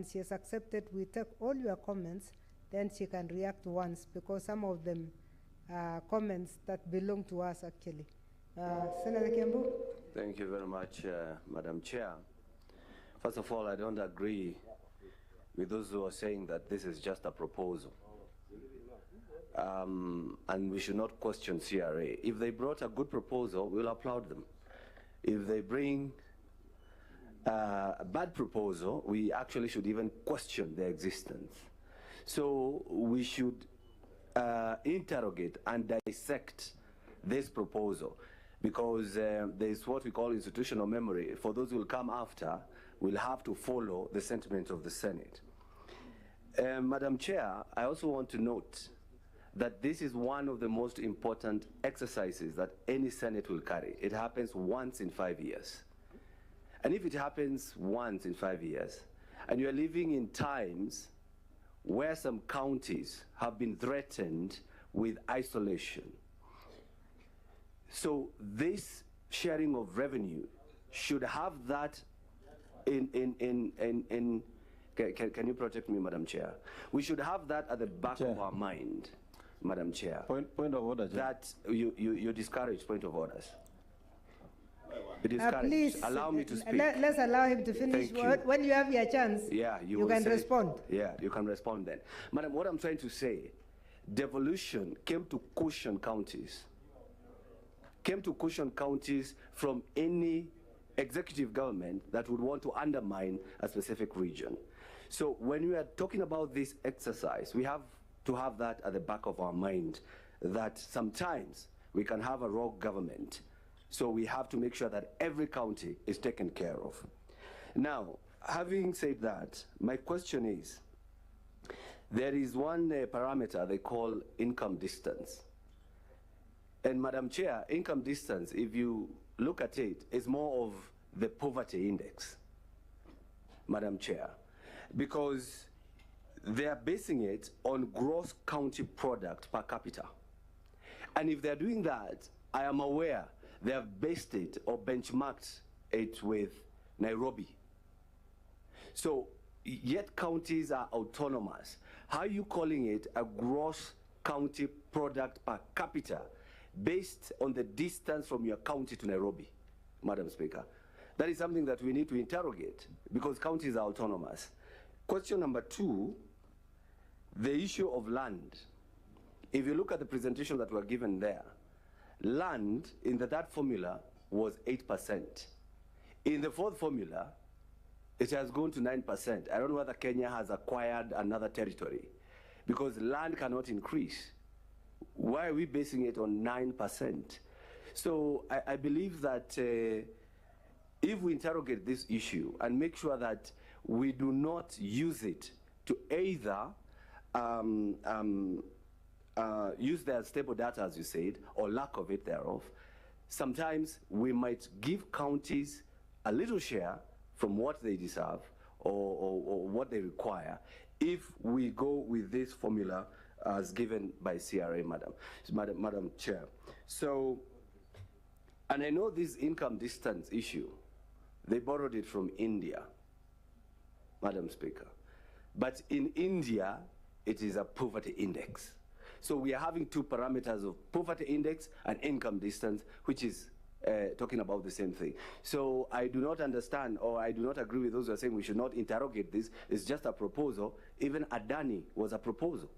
and she has accepted we take all your comments, then she can react once, because some of them are comments that belong to us actually. Senator Kembu. Thank you very much, Madam Chair. First of all, I don't agree with those who are saying that this is just a proposal. And we should not question CRA. If they brought a good proposal, we'll applaud them. If they bring a bad proposal, we actually should even question their existence. So we should interrogate and dissect this proposal, because there's what we call institutional memory. For those who will come after, we'll have to follow the sentiment of the Senate. Madam Chair, I also want to note that this is one of the most important exercises that any Senate will carry. It happens once in 5 years. And if it happens once in 5 years, and you're living in times where some counties have been threatened with isolation, so this sharing of revenue should have that can you protect me, Madam Chair? We should have that at the back of our mind, Madam Chair. Point of order, Chair. That you discourage point of orders. Please allow me to speak. Let's allow him to finish. When you have your chance, yeah, you can respond. Yeah, you can respond then. Madam, what I'm trying to say, devolution came to cushion counties. From any executive government that would want to undermine a specific region. So when we are talking about this exercise, we have to have that at the back of our mind, that sometimes we can have a rogue government. So we have to make sure that every county is taken care of. Now, having said that, my question is, there is one parameter they call income distance. And Madam Chair, income distance, if you look at it, is more of the poverty index, Madam Chair, because they are basing it on gross county product per capita. And if they're doing that, I am aware they have based it or benchmarked it with Nairobi. So, yet counties are autonomous. How are you calling it a gross county product per capita based on the distance from your county to Nairobi, Madam Speaker? That is something that we need to interrogate, because counties are autonomous. Question number 2, the issue of land. If you look at the presentation that were given there, land in the third formula was 8%. In the fourth formula, it has gone to 9%. I don't know whether Kenya has acquired another territory, because land cannot increase. Why are we basing it on 9%? So I believe that if we interrogate this issue and make sure that we do not use it to either use their stable data, as you said, or lack of it thereof, sometimes we might give counties a little share from what they deserve or what they require if we go with this formula as given by CRA, Madam Chair. So, and I know this income distance issue, they borrowed it from India, Madam Speaker. But in India, it is a poverty index. So we are having two parameters of poverty index and income distance, which is talking about the same thing. So I do not understand, or I do not agree with those who are saying we should not interrogate this. It's just a proposal. Even Adani was a proposal.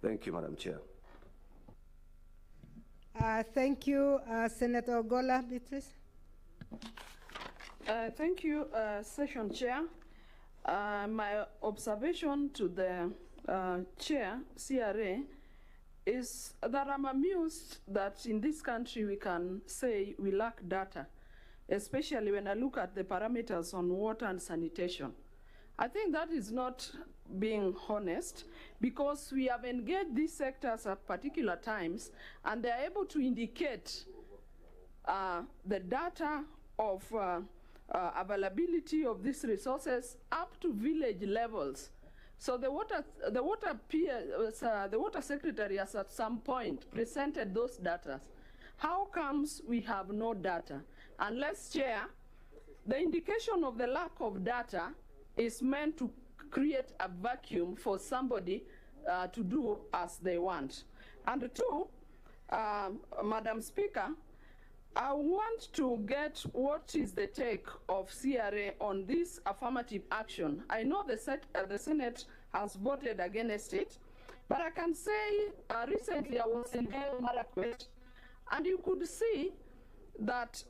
Thank you, Madam Chair. Thank you, Senator Ogola, Beatrice. Thank you, Session Chair. My observation to the Chair, CRA, is that I'm amused that in this country we can say we lack data, especially when I look at the parameters on water and sanitation. I think that is not being honest, because we have engaged these sectors at particular times, and they're able to indicate the data of availability of these resources up to village levels. So the water secretary has at some point presented those data. How comes we have no data? Unless, Chair, the indication of the lack of data is meant to create a vacuum for somebody to do as they want. And two, Madam Speaker, I want to get what is the take of CRA on this affirmative action. I know the Senate has voted against it, but I can say recently I was in Youre, and you could see that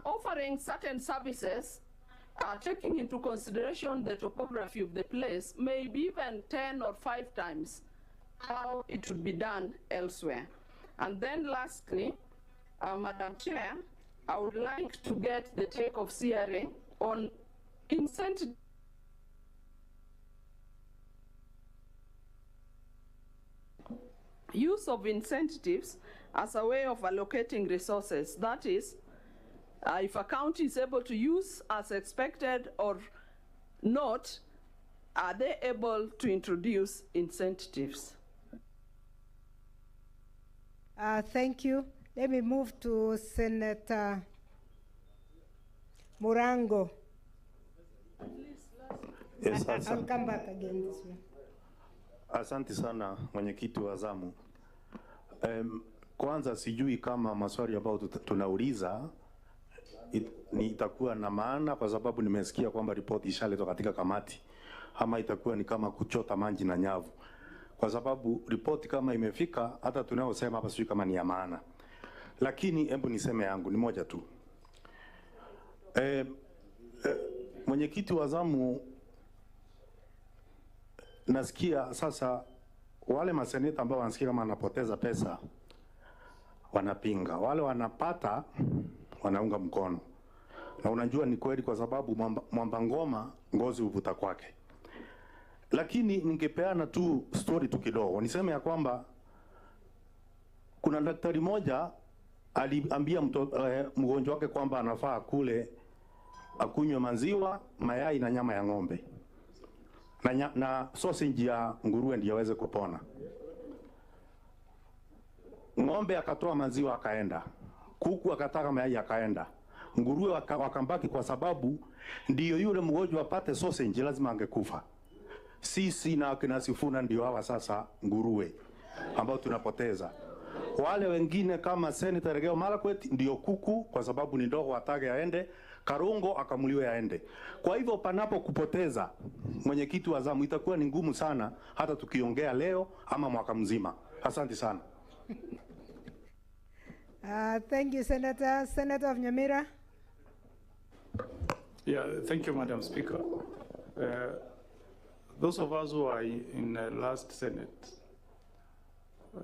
offering certain services, taking into consideration the topography of the place, may be even 10 or 5 times how it would be done elsewhere. And then lastly, Madam Chair, I would like to get the take of CRA on incentive use of incentives as a way of allocating resources. That is, if a county is able to use as expected or not, are they able to introduce incentives? Thank you. Let me move to Senator Murango. Yes, I'll come back again this way. Asante sana mwenyekiti wa zamu. Kwanza sijui kama maswali ambayo tunauliza itakuwa na maana, kwa sababu nimesikia kwamba ripoti ishaletwa katika kamati, ama itakuwa ni kama kuchota maji na nyavu, kwa sababu ripoti kama imefika hata tunaosema hapa sijui kama ni ya maana. Lakini hebu niseme yangu ni moja tu. Mwenyekiti wa zamu, nasikia sasa wale maseneta ambao wanasikia kama wanapoteza pesa wanapinga, wale wanapata wanaunga mkono. Na unajua ni kweli, kwa sababu mwamba ngoma ngozi uvuta kwake. Lakini ningepeana tu story tu kidogo. Niseme ya kwamba kuna daktari moja aliambia mgonjwa wake kwamba anafaa kule akunywe maziwa, mayai na nyama ya ng'ombe na sausage ya nguruwe ndio aweze kupona. Ng'ombe akatoa maziwa akaenda, kuku akataka mayai akaenda, nguruwe wakambaki, kwa sababu ndio yule mgonjwa apate sausage lazima angekufa. Sisi na akina Sifuna ndio hawa sasa nguruwe ambao tunapoteza. Wale wengine kama Senator Regeo Marakwet ndio kuku, kwa sababu ni ndogo atage aende, Karungo akamuliwe aende. Kwa hivyo panapo kupoteza, mwenyekiti wa zamu, itakuwa ni ngumu sana hata tukiongea leo ama mwaka mzima. Asante sana. Thank you, Senator. Senator of Nyamira. Yeah, thank you, Madam Speaker. Those of us who are in the last Senate,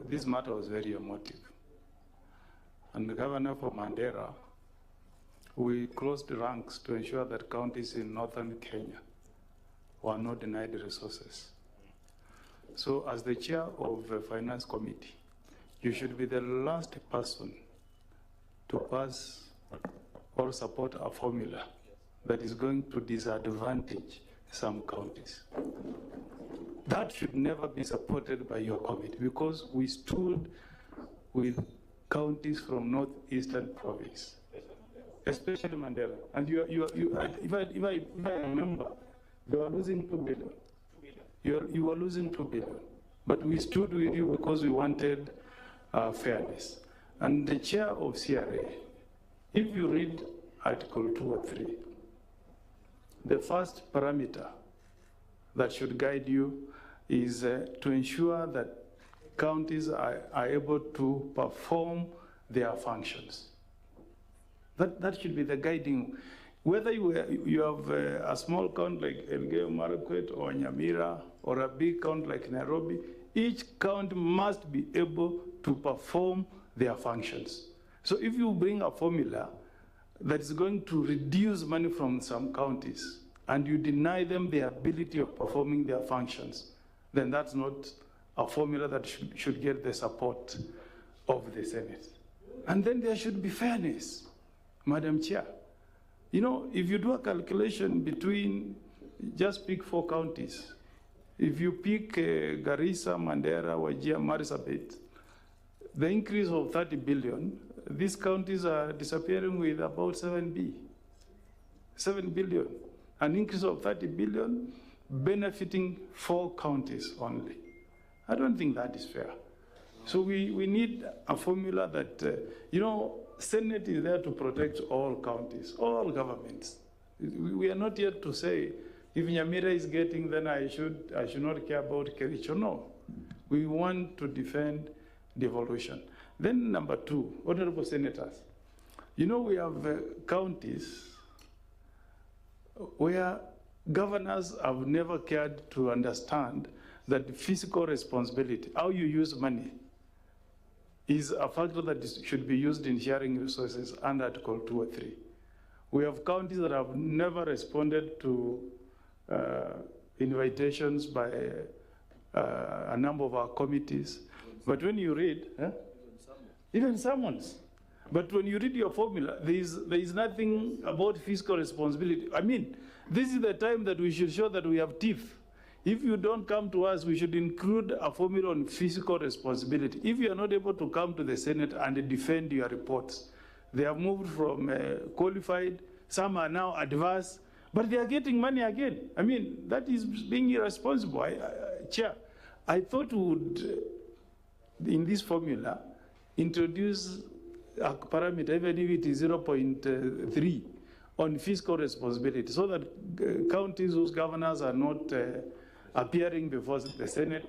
this matter was very emotive. And the Governor for Mandera, we closed ranks to ensure that counties in northern Kenya were not denied resources. So as the chair of the Finance Committee, you should be the last person to pass or support a formula that is going to disadvantage some counties. That should never be supported by your committee, because we stood with counties from northeastern province, especially Mandela. And if I remember, they were losing 2 billion. You were losing 2 billion. But we stood with you because we wanted fairness. And the chair of CRA, if you read Article 2 or 3, the first parameter that should guide you is to ensure that counties are able to perform their functions. That should be the guiding. Whether you have a small county like Elgeyo Marakwet or Nyamira, or a big county like Nairobi, each county must be able to perform their functions. So if you bring a formula that is going to reduce money from some counties and you deny them the ability of performing their functions, then that's not a formula that should get the support of the Senate. And then there should be fairness, Madam Chair. You know, if you do a calculation between, just pick 4 counties. If you pick Garissa, Mandera, Wajir, Marsabit, the increase of 30 billion, these counties are disappearing with about 7 billion. An increase of 30 billion benefiting 4 counties only. I don't think that is fair. So we need a formula that, Senate is there to protect all counties, all governments. We are not yet to say, if Nyamira is getting, then I should not care about Kericho. No. We want to defend devolution. Then number 2, honorable senators, we have counties where governors have never cared to understand that fiscal responsibility, how you use money, is a factor that should be used in sharing resources under Article 2 or 3. We have counties that have never responded to invitations by a number of our committees. But when you read, even summons. But when you read your formula, there is nothing about fiscal responsibility. I mean, this is the time that we should show that we have teeth. If you don't come to us, we should include a formula on fiscal responsibility. If you are not able to come to the Senate and defend your reports, they have moved from qualified, some are now adverse, but they are getting money again. I mean, that is being irresponsible. Chair, I thought we would, in this formula, introduce a parameter, even if it is 0.3, on fiscal responsibility, so that counties whose governors are not appearing before the Senate,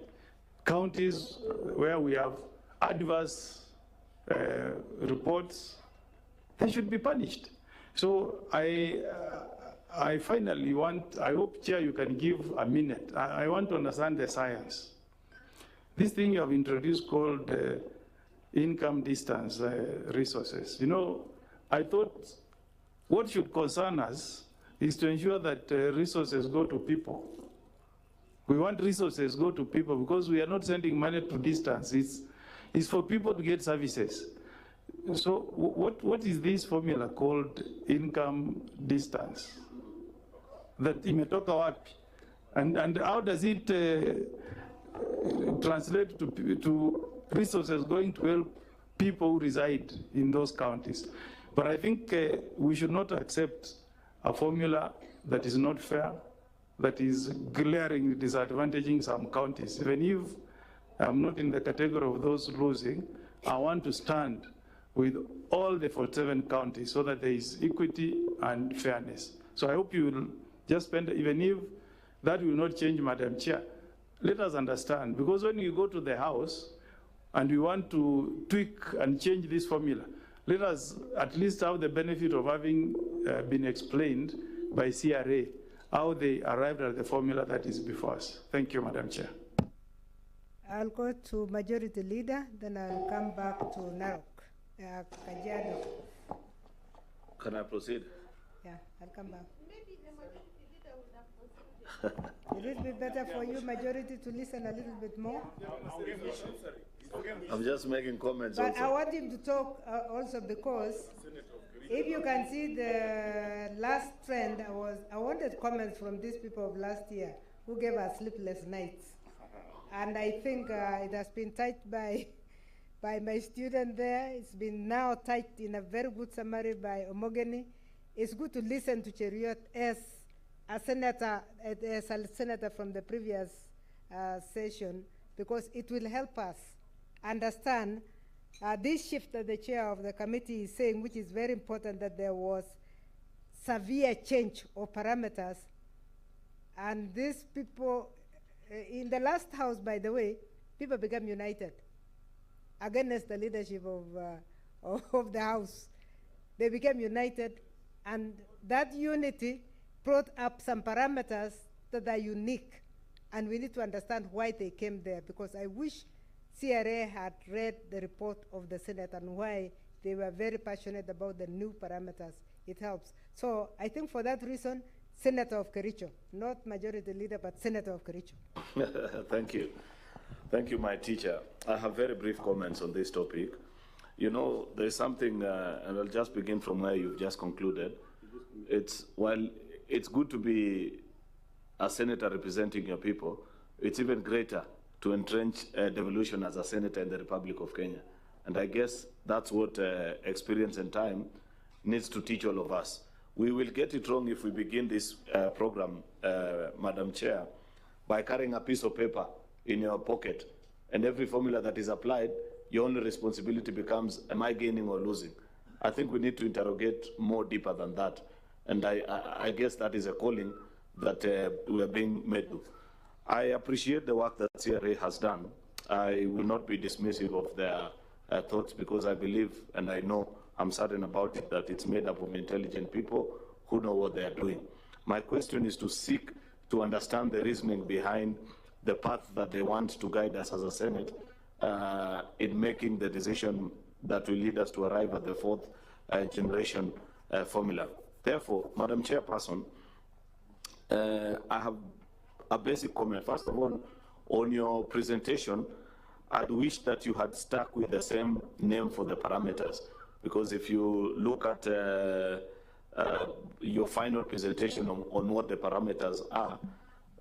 counties where we have adverse reports, they should be punished. So I finally I hope, Chair, you can give a minute. I want to understand the science. This thing you have introduced called income distance resources. I thought what should concern us is to ensure that resources go to people. We want resources go to people because we are not sending money to distance. It's for people to get services. So what is this formula called income distance? That imetoka wapi? And how does it translate to resources going to help people who reside in those counties? But I think we should not accept a formula that is not fair, that is glaringly disadvantaging some counties. Even if I'm not in the category of those losing, I want to stand with all the 47 counties so that there is equity and fairness. So I hope you will just spend, even if that will not change, Madam Chair, let us understand, because when you go to the House and we want to tweak and change this formula, let us at least have the benefit of having been explained by CRA how they arrived at the formula that is before us. Thank you, Madam Chair. I'll go to Majority Leader, then I'll come back to Narok. Kajiado. Can I proceed? Yeah, I'll come back. Maybe the Majority Leader would have proceeded. Will it be better for you, Majority, to listen a little bit more? I'm just making comments. But also. I want him to talk also because if you can see the last trend, I wanted comments from these people of last year who gave us sleepless nights. And I think it has been typed by my student there. It's been now typed in a very good summary by Omogeni. It's good to listen to Cheruiyot as a senator from the previous session, because it will help us understand this shift that the chair of the committee is saying, which is very important, that there was severe change of parameters. And these people, in the last House, by the way, people became united against the leadership of the House. They became united, and that unity brought up some parameters that are unique, and we need to understand why they came there, because I wish CRA had read the report of the Senate and why they were very passionate about the new parameters. It helps. So I think for that reason, Senator of Kericho, not Majority Leader, but Senator of Kericho. Thank you. Thank you, my teacher. I have very brief comments on this topic. There's something, and I'll just begin from where you've just concluded. While it's good to be a senator representing your people, it's even greater to entrench devolution as a senator in the Republic of Kenya. And I guess that's what experience and time needs to teach all of us. We will get it wrong if we begin this program, Madam Chair, by carrying a piece of paper in your pocket, and every formula that is applied, your only responsibility becomes, am I gaining or losing? I think we need to interrogate more deeper than that. And I guess that is a calling that we are being made to. I appreciate the work that CRA has done. I will not be dismissive of their thoughts, because I believe, and I know, I'm certain about it, that it's made up of intelligent people who know what they are doing. My question is to seek to understand the reasoning behind the path that they want to guide us as a Senate in making the decision that will lead us to arrive at the fourth generation formula. Therefore, Madam Chairperson, I have a basic comment. First of all, on your presentation, I'd wish that you had stuck with the same name for the parameters, because if you look at your final presentation on what the parameters are,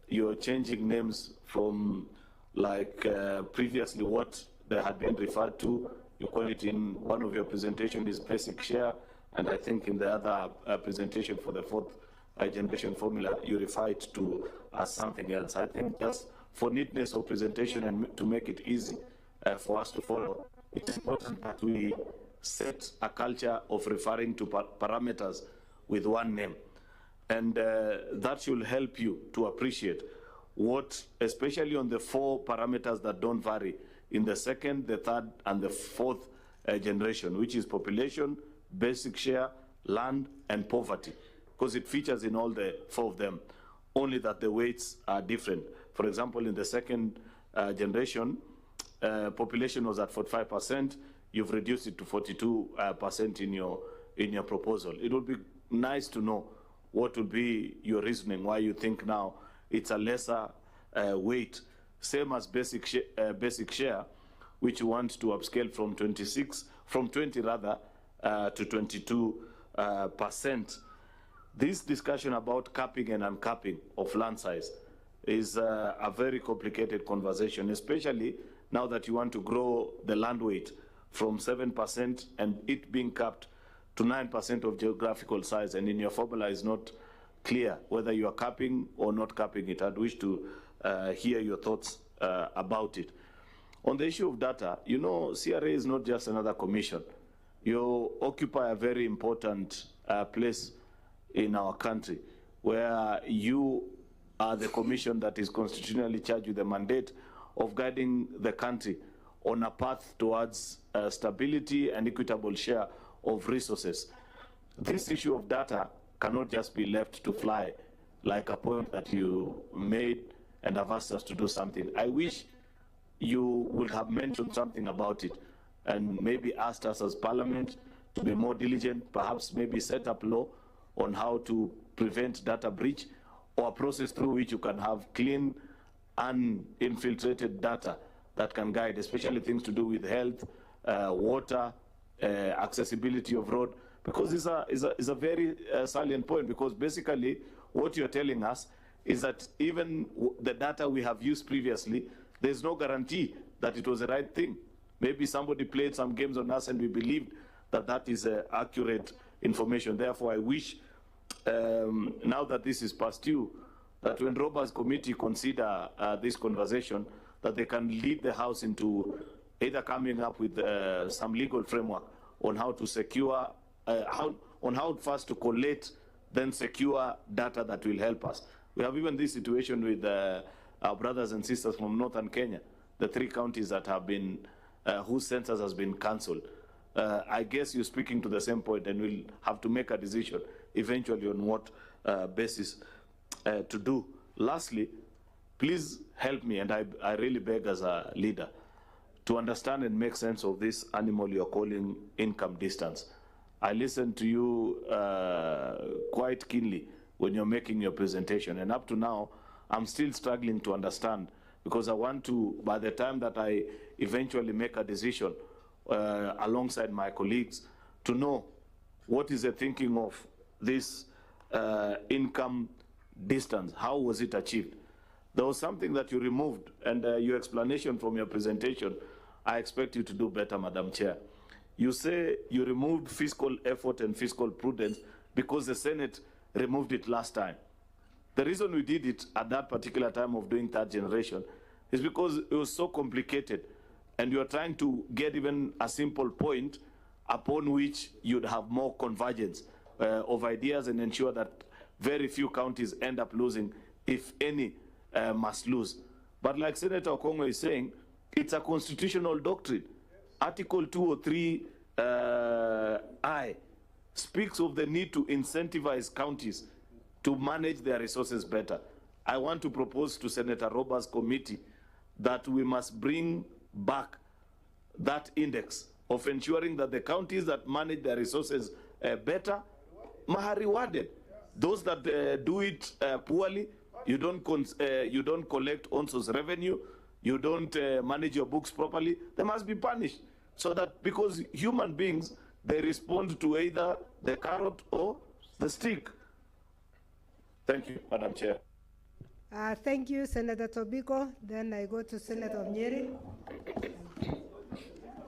you're changing names from, like, previously what they had been referred to. You call it in one of your presentations is basic share, and I think in the other presentation for the fourth generation formula, you refer it to as something else. I think just for neatness of presentation and to make it easy for us to follow, it's important that we set a culture of referring to parameters with one name. And that should help you to appreciate what, especially on the four parameters that don't vary, in the second, the third, and the fourth generation, which is population, basic share, land, and poverty, because it features in all the four of them, only that the weights are different. For example, in the second generation, population was at 45%, you've reduced it to 42% in your proposal. It would be nice to know what would be your reasoning, why you think now it's a lesser weight, same as basic share, which you want to upscale from 20 rather, to 22%. This discussion about capping and uncapping of land size is a very complicated conversation, especially now that you want to grow the land weight from 7% and it being capped to 9% of geographical size, and in your formula is not clear whether you are capping or not capping it. I'd wish to hear your thoughts about it. On the issue of data, you know, CRA is not just another commission. You occupy a very important place in our country, where you are the commission that is constitutionally charged with the mandate of guiding the country on a path towards stability and equitable share of resources. This issue of data cannot just be left to fly like a point that you made and have asked us to do something. I wish you would have mentioned something about it and maybe asked us as Parliament to be more diligent, perhaps maybe set up law on how to prevent data breach, or a process through which you can have clean, uninfiltrated data that can guide, especially things to do with health, water, accessibility of road, because it's a very salient point, because basically what you're telling us is that even the data we have used previously, there's no guarantee that it was the right thing. Maybe somebody played some games on us and we believed that that is accurate information. Therefore, I wish, now that this is past due, that when Robert's committee consider this conversation, that they can lead the House into either coming up with some legal framework on how to secure, on how first to collect, then secure data that will help us. We have even this situation with our brothers and sisters from northern Kenya, the 3 counties that have been, whose census has been cancelled. I guess you're speaking to the same point, and we'll have to make a decision eventually on what basis to do. Lastly, please help me, and I really beg as a leader, to understand and make sense of this animal you're calling income distance. I listened to you quite keenly when you're making your presentation, and up to now, I'm still struggling to understand, because I want to, by the time that I eventually make a decision alongside my colleagues, to know what is the thinking of this income distance. How was it achieved? There was something that you removed, and your explanation from your presentation I expect you to do better, Madam Chair. You say you removed fiscal effort and fiscal prudence because the Senate removed it last time. The reason we did it at that particular time of doing third generation is because it was so complicated, and you are trying to get even a simple point upon which you'd have more convergence of ideas and ensure that very few counties end up losing, if any must lose. But like Senator Okongo is saying, it's a constitutional doctrine. Article 203 I speaks of the need to incentivize counties to manage their resources better. I want to propose to Senator Roberts' committee that we must bring back that index of ensuring that the counties that manage their resources better are rewarded. Those that do it poorly, you don't collect ONSO's revenue, you don't manage your books properly, they must be punished. So that, because human beings, they respond to either the carrot or the stick. Thank you, Madam Chair. Thank you, Senator Tobiko. Then I go to Senator Youre.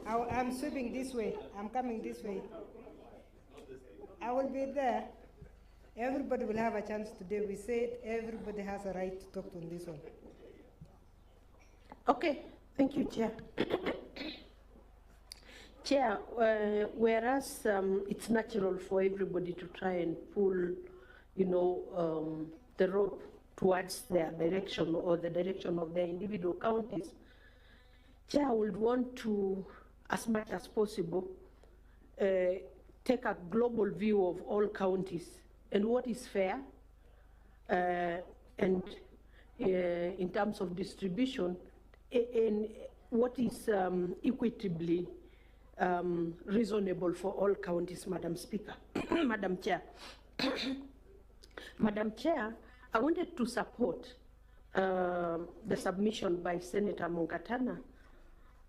I'm sweeping this way. I'm coming this way. I will be there. Everybody will have a chance today. We said everybody has a right to talk on this one. Okay, thank you, Chair. Chair, whereas it's natural for everybody to try and pull, the rope towards their direction or the direction of their individual counties, Chair would want to, as much as possible, take a global view of all counties and what is fair, and in terms of distribution, and what is equitably reasonable for all counties, Madam Speaker. Madam Chair. Madam Chair, I wanted to support the submission by Senator Mungatana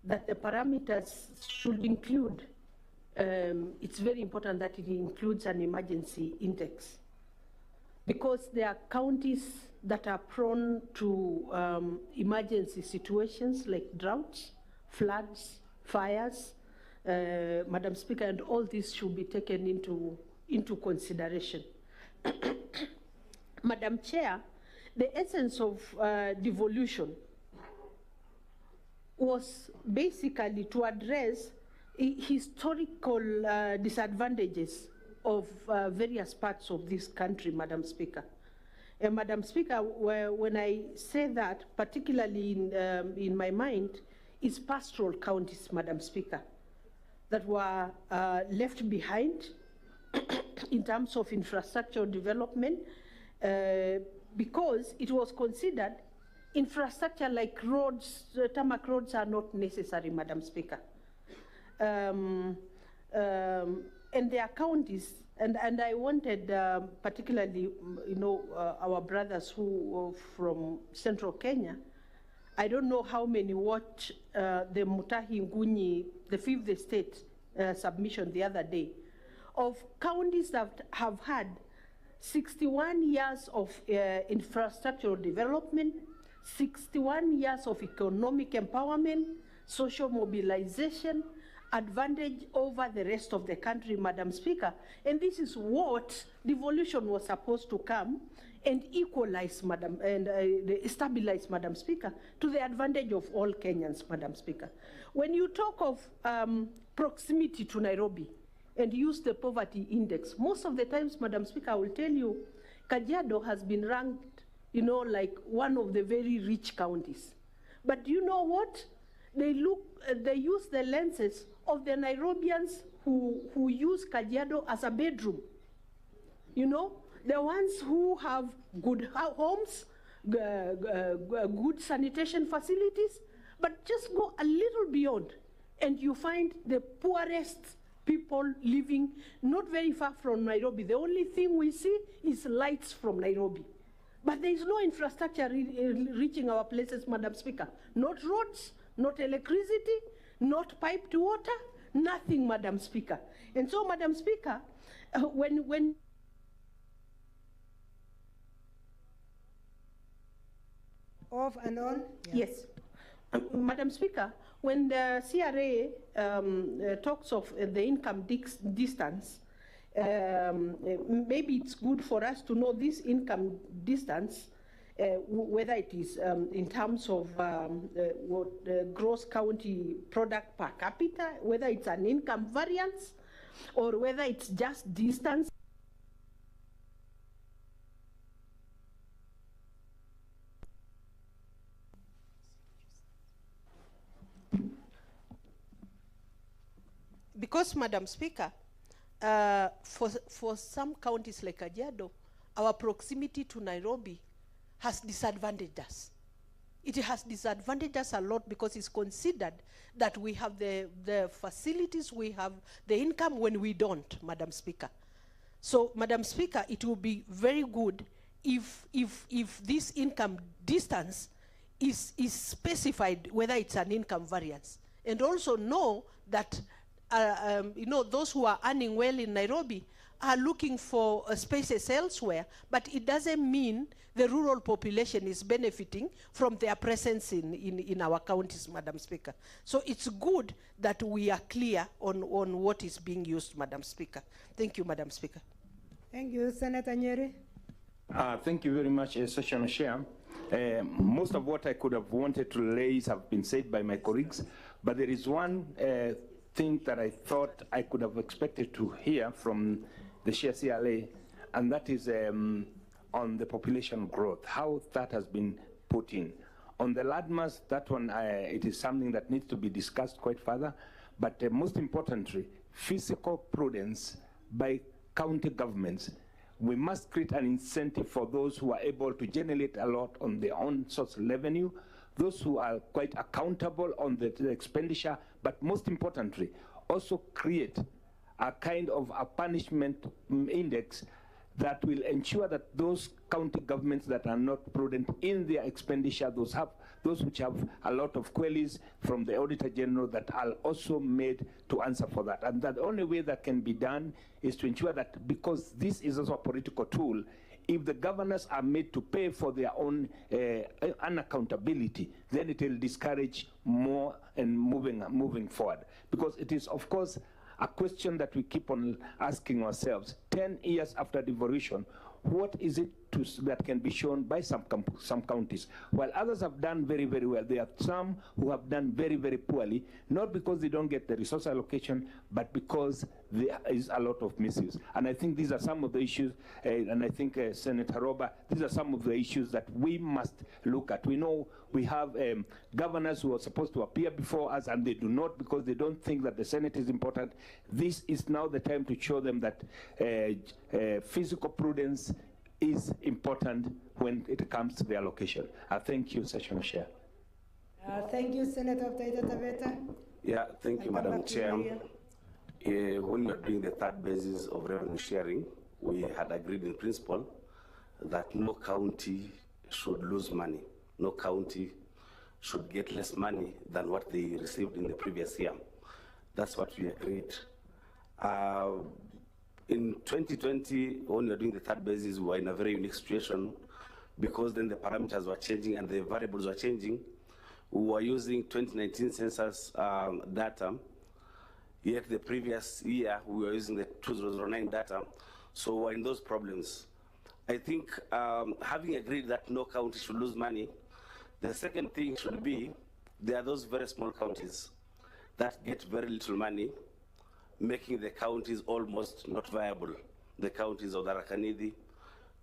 that the parameters should include, it's very important that it includes an emergency index, because there are counties that are prone to emergency situations like droughts, floods, fires, Madam Speaker, and all this should be taken into consideration. Madam Chair, the essence of devolution was basically to address historical disadvantages of various parts of this country, Madam Speaker. And Madam Speaker, when I say that, particularly in my mind, is pastoral counties, Madam Speaker, that were left behind in terms of infrastructure development, because it was considered infrastructure like roads, tarmac roads are not necessary, Madam Speaker. And there are counties, and I wanted particularly, our brothers who are from central Kenya, I don't know how many watched the Mutahi Ngunyi, the Fifth Estate submission the other day, of counties that have had 61 years of infrastructural development, 61 years of economic empowerment, social mobilization, advantage over the rest of the country, Madam Speaker. And this is what devolution was supposed to come and equalize, Madam, and stabilize, Madam Speaker, to the advantage of all Kenyans, Madam Speaker. When you talk of proximity to Nairobi and use the poverty index, most of the times, Madam Speaker, I will tell you, Kajiado has been ranked, like one of the very rich counties. But you know what? They use the lenses of the Nairobians who use Kajiado as a bedroom. The ones who have good homes, good sanitation facilities, but just go a little beyond and you find the poorest people living not very far from Nairobi. The only thing we see is lights from Nairobi. But there is no infrastructure reaching our places, Madam Speaker. Not roads, not electricity, not piped water, nothing, Madam Speaker. And so, Madam Speaker, when off and on? Yes. Madam Speaker, when the CRA talks of the income distance, maybe it's good for us to know this income distance, whether it is in terms of gross county product per capita, whether it's an income variance, or whether it's just distance. Because, Madam Speaker, for some counties like Kajiado, our proximity to Nairobi has disadvantaged us. It has disadvantaged us a lot because it's considered that we have the facilities, we have the income when we don't, Madam Speaker. So, Madam Speaker, it will be very good if this income distance is specified, whether it's an income variance. And also know that those who are earning well in Nairobi are looking for spaces elsewhere, but it doesn't mean the rural population is benefiting from their presence in our counties, Madam Speaker. So it's good that we are clear on what is being used, Madam Speaker. Thank you, Madam Speaker. Thank you, Senator Youre. Thank you very much, Session Chair. Most of what I could have wanted to raise have been said by my colleagues, but there is one thing that I thought I could have expected to hear from the Chair CLA, and that is on the population growth, how that has been put in. On the landmass, that one, it is something that needs to be discussed quite further, but most importantly, fiscal prudence by county governments. We must create an incentive for those who are able to generate a lot on their own source revenue, those who are quite accountable on the expenditure, but most importantly, also create a kind of a punishment index that will ensure that those county governments that are not prudent in their expenditure, those which have a lot of queries from the Auditor General, that are also made to answer for that. And that the only way that can be done is to ensure that, because this is also a political tool, if the governors are made to pay for their own unaccountability, then it will discourage more and moving forward. Because it is, of course, a question that we keep on asking ourselves. 10 years after devolution, what is it that can be shown by some counties? While others have done very, very well, there are some who have done very, very poorly, not because they don't get the resource allocation, but because there is a lot of misuse. And I think these are some of the issues, and I think Senator Roba, these are some of the issues that we must look at. We know we have governors who are supposed to appear before us, and they do not, because they don't think that the Senate is important. This is now the time to show them that physical prudence is important when it comes to the allocation. Thank you, Session Chair. Thank you, Senator of Taita Taveta. Yeah, thank you, Madam Chair. When we are doing the third basis of revenue sharing, we had agreed in principle that no county should lose money. No county should get less money than what they received in the previous year. That's what we agreed. In 2020, when we were doing the third basis, we were in a very unique situation because then the parameters were changing and the variables were changing. We were using 2019 census data, yet the previous year we were using the 2009 data, so we were in those problems. I think having agreed that no county should lose money, the second thing should be there are those very small counties that get very little money, making the counties almost not viable. The counties of Tharaka-Nithi,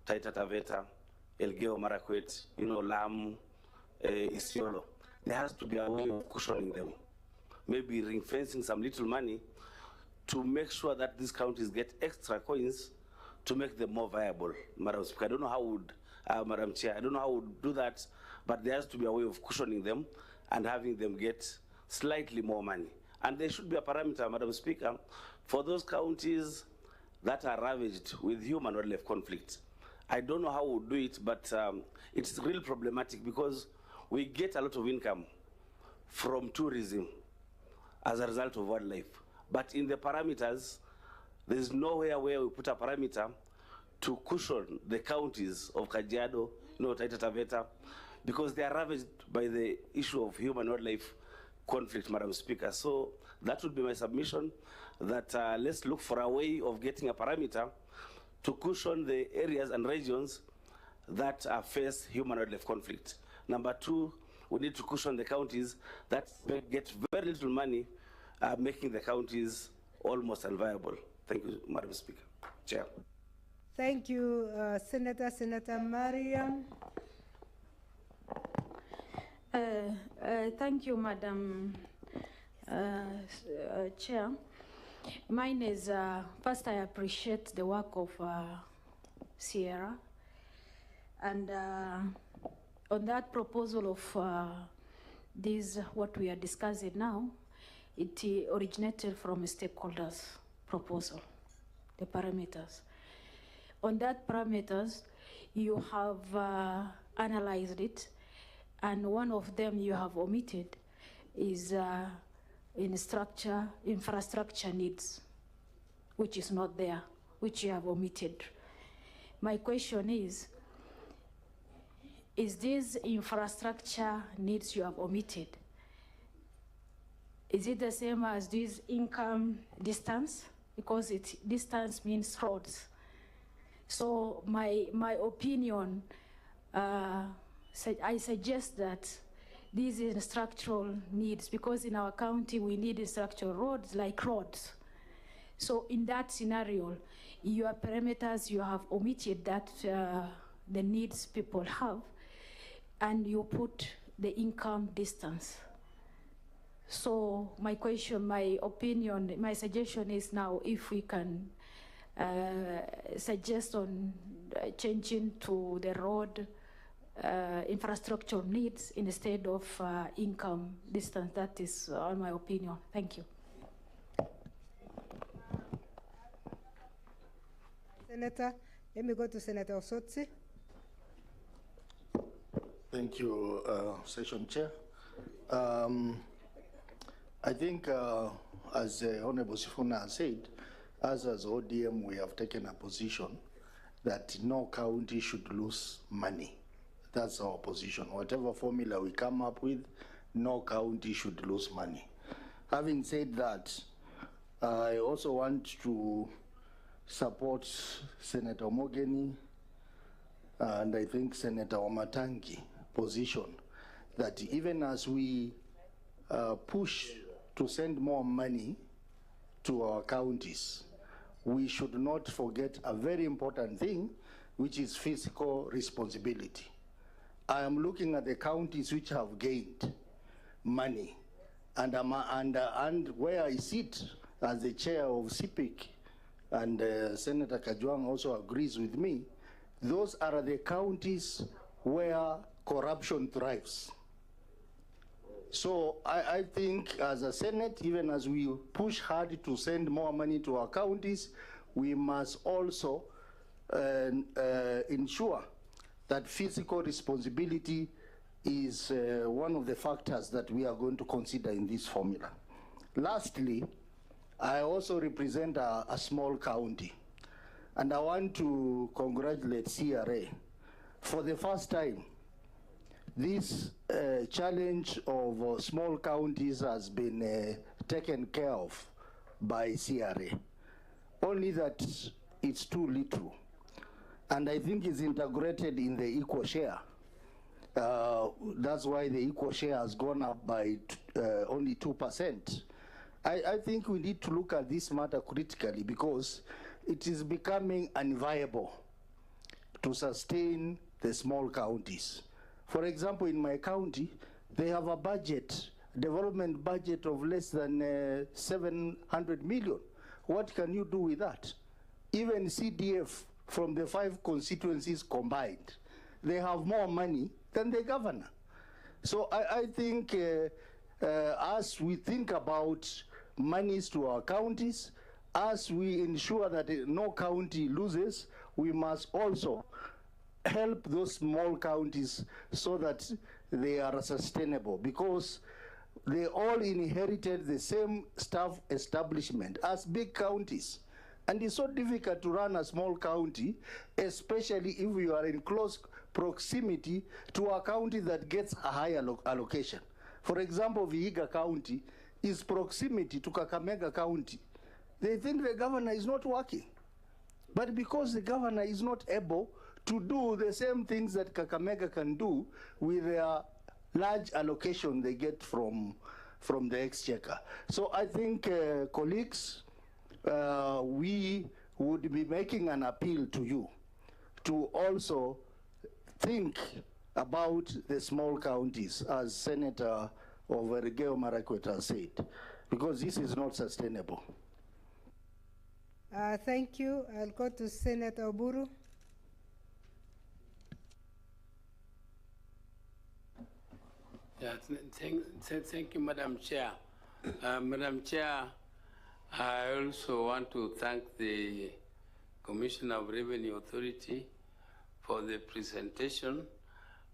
Taita Taveta, Elgeyo Marakwet, Lamu, Isiolo. There has to be a way of cushioning them. Maybe ring-fencing some little money to make sure that these counties get extra coins to make them more viable. Madam Speaker, I don't know how would, Madam Chair, I don't know how would do that, but there has to be a way of cushioning them and having them get slightly more money. And there should be a parameter, Madam Speaker, for those counties that are ravaged with human-wildlife conflict. I don't know how we'll do it, but it's really problematic because we get a lot of income from tourism as a result of wildlife. But in the parameters, there's nowhere where we put a parameter to cushion the counties of Kajiado, Taita Taveta, because they are ravaged by the issue of human-wildlife conflict, Madam Speaker. So that would be my submission, that let's look for a way of getting a parameter to cushion the areas and regions that face human-wildlife conflict. Number two, we need to cushion the counties that get very little money, making the counties almost unviable. Thank you, Madam Speaker. Chair. Thank you, Senator Mariam. Thank you, Madam Chair. Mine is, first I appreciate the work of Sierra. And on that proposal of this, what we are discussing now, it originated from a stakeholders proposal, the parameters. On that parameters, you have analyzed it, and one of them you have omitted is infrastructure needs, which is not there, which you have omitted. My question is this infrastructure needs you have omitted, is it the same as this income distance? Because distance means roads. So my opinion, I suggest that these are structural needs, because in our county we need structural roads like roads. So in that scenario, your parameters, you have omitted that the needs people have, and you put the income distance. So my question, my opinion, my suggestion is now if we can suggest on changing to the road infrastructure needs instead of income distance. That is all my opinion. Thank you. Senator, let me go to Senator Osotsi. Thank you, Session Chair. I think, as Honorable Sifuna has said, as ODM, we have taken a position that no county should lose money. That's our position. Whatever formula we come up with, no county should lose money. Having said that, I also want to support Senator Mogeni and I think Senator Wamatangi position that even as we push to send more money to our counties, we should not forget a very important thing, which is fiscal responsibility. I am looking at the counties which have gained money, and where I sit as the chair of CPIC, and Senator Kajwang also agrees with me, those are the counties where corruption thrives. So I think as a Senate, even as we push hard to send more money to our counties, we must also ensure that fiscal responsibility is one of the factors that we are going to consider in this formula. Lastly, I also represent a small county, and I want to congratulate CRA. For the first time, this challenge of small counties has been taken care of by CRA, only that it's too little. And I think it's integrated in the equal share. That's why the equal share has gone up by only 2%. I think we need to look at this matter critically, because it is becoming unviable to sustain the small counties. For example, in my county, they have a budget, development budget of less than 700 million. What can you do with that? Even CDF from the 5 constituencies combined, they have more money than the governor. So I think as we think about monies to our counties, as we ensure that no county loses, we must also help those small counties so that they are sustainable, because they all inherited the same staff establishment as big counties. And it's so difficult to run a small county, especially if you are in close proximity to a county that gets a higher allocation. For example, Vihiga County is proximity to Kakamega County. They think the governor is not working. But because the governor is not able to do the same things that Kakamega can do with their large allocation they get from the exchequer. So I think, colleagues, we would be making an appeal to you to also think about the small counties, as Senator Overgeo Marakweta said, because this is not sustainable. Thank you. I'll go to Senator Oburu. Yeah, thank you, Madam Chair. Madam Chair, I also want to thank the Commissioner of Revenue Authority for the presentation.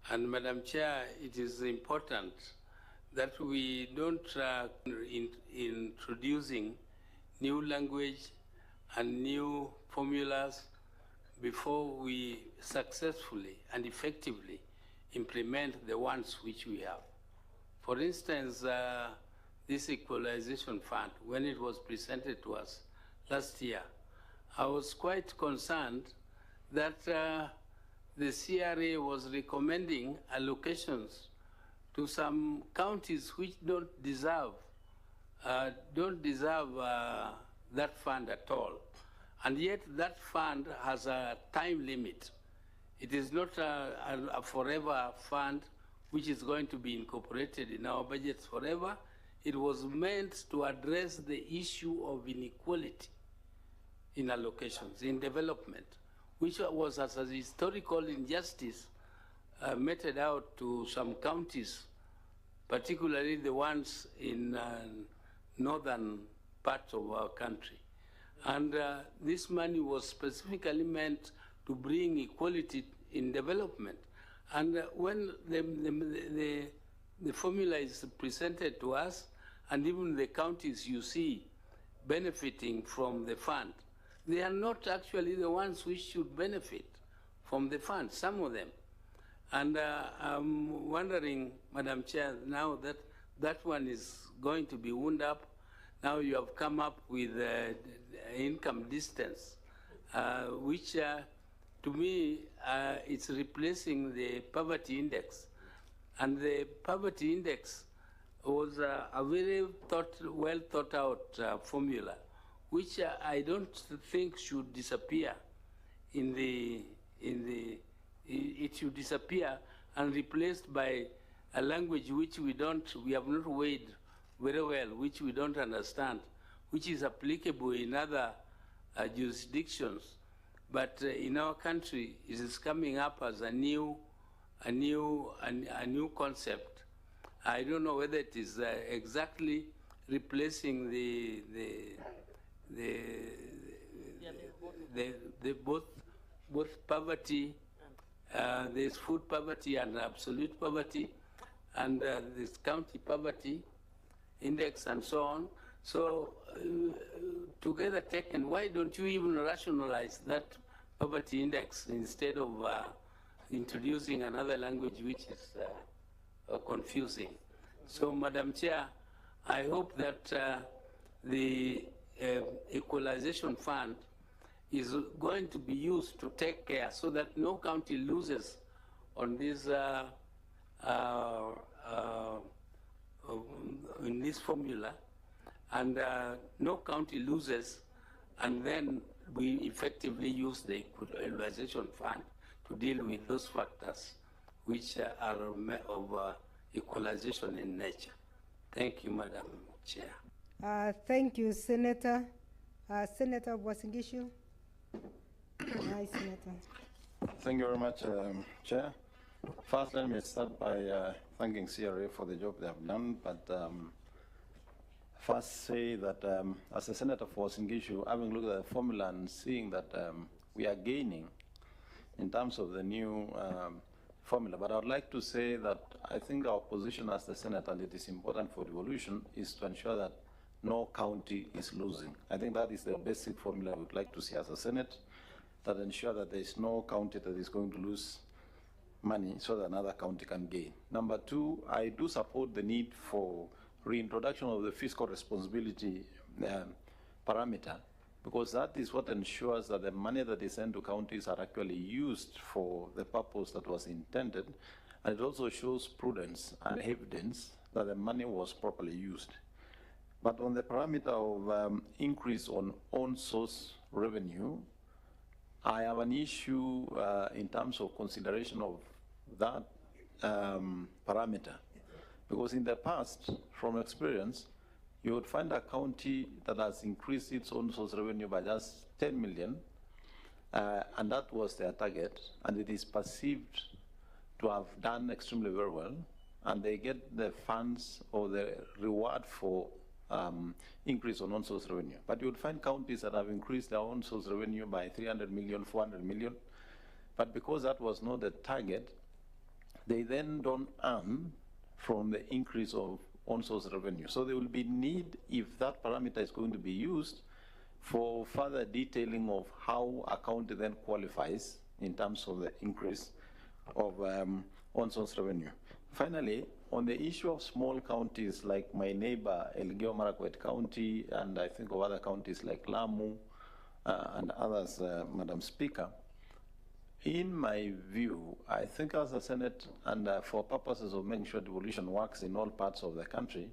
And Madam Chair, it is important that we don't introducing new language and new formulas before we successfully and effectively implement the ones which we have. For instance, this equalization fund, when it was presented to us last year, I was quite concerned that the CRA was recommending allocations to some counties which don't deserve that fund at all. And yet that fund has a time limit. It is not a forever fund which is going to be incorporated in our budgets forever. It was meant to address the issue of inequality in allocations, in development, which was as a historical injustice meted out to some counties, particularly the ones in northern parts of our country. And this money was specifically meant to bring equality in development. And when the formula is presented to us, and even the counties you see benefiting from the fund, they are not actually the ones which should benefit from the fund, some of them. And I'm wondering, Madam Chair, now that that one is going to be wound up, now you have come up with income distance, which to me, it's replacing the poverty index. And the poverty index was a very well thought out formula, which I don't think should disappear it should disappear and replaced by a language which we have not weighed very well, which we don't understand, which is applicable in other jurisdictions. But in our country, it is coming up as a new concept. I don't know whether it is exactly replacing both poverty. There's food poverty and absolute poverty, and this county poverty index and so on. So together taken, why don't you even rationalize that poverty index instead of introducing another language which is confusing? So, Madam Chair, I hope that the equalization fund is going to be used to take care so that no county loses on this in this formula, and no county loses, and then we effectively use the equalization fund to deal with those factors which are of equalization in nature. Thank you, Madam Chair. Thank you, Senator. Senator Bwasingishu. Hi, Senator. Thank you very much, Chair. First, let me start by thanking CRA for the job they have done, but first say that as a senator for Singishu, having looked at the formula and seeing that we are gaining in terms of the new formula, but I would like to say that I think our position as the Senate, and it is important for devolution, is to ensure that no county is losing. I think that is the basic formula we would like to see as a Senate, that ensure that there is no county that is going to lose money so that another county can gain. Number two, I do support the need for reintroduction of the fiscal responsibility parameter, because that is what ensures that the money that is sent to counties are actually used for the purpose that was intended, and it also shows prudence and evidence that the money was properly used. But on the parameter of increase on own source revenue, I have an issue in terms of consideration of that parameter. Because in the past, from experience, you would find a county that has increased its own source revenue by just 10 million, and that was their target, and it is perceived to have done extremely very well, and they get the funds or the reward for increase on own source revenue. But you would find counties that have increased their own source revenue by 300 million, 400 million, but because that was not the target, they then don't earn from the increase of own source revenue. So there will be need, if that parameter is going to be used, for further detailing of how a county then qualifies in terms of the increase of own source revenue. Finally, on the issue of small counties like my neighbor Elgeyo Marakwet County, and I think of other counties like Lamu and others, Madam Speaker, in my view, I think as a Senate, and for purposes of making sure devolution works in all parts of the country,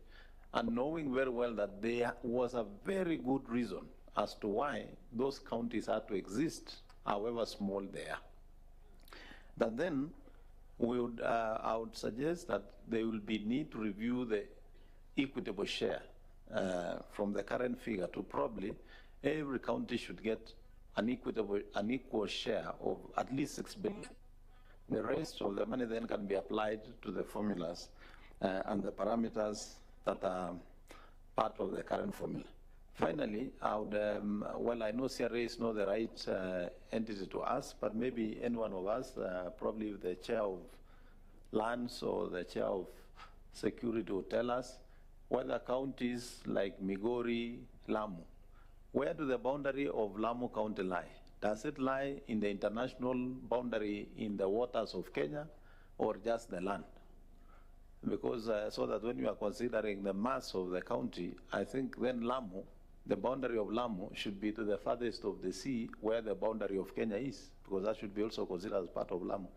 and knowing very well that there was a very good reason as to why those counties had to exist, however small they are, that then I would suggest that there will be need to review the equitable share from the current figure to probably every county should get an equal share of at least 6 billion. The rest of the money then can be applied to the formulas and the parameters that are part of the current formula. Finally, I would, well, I know CRA is not the right entity to ask, but maybe any one of us, probably the chair of lands or the chair of security will tell us whether counties like Migori, Lamu, where do the boundary of Lamu County lie? Does it lie in the international boundary in the waters of Kenya, or just the land? Because so that when you are considering the mass of the county, I think then Lamu, the boundary of Lamu should be to the farthest of the sea where the boundary of Kenya is, because that should be also considered as part of Lamu,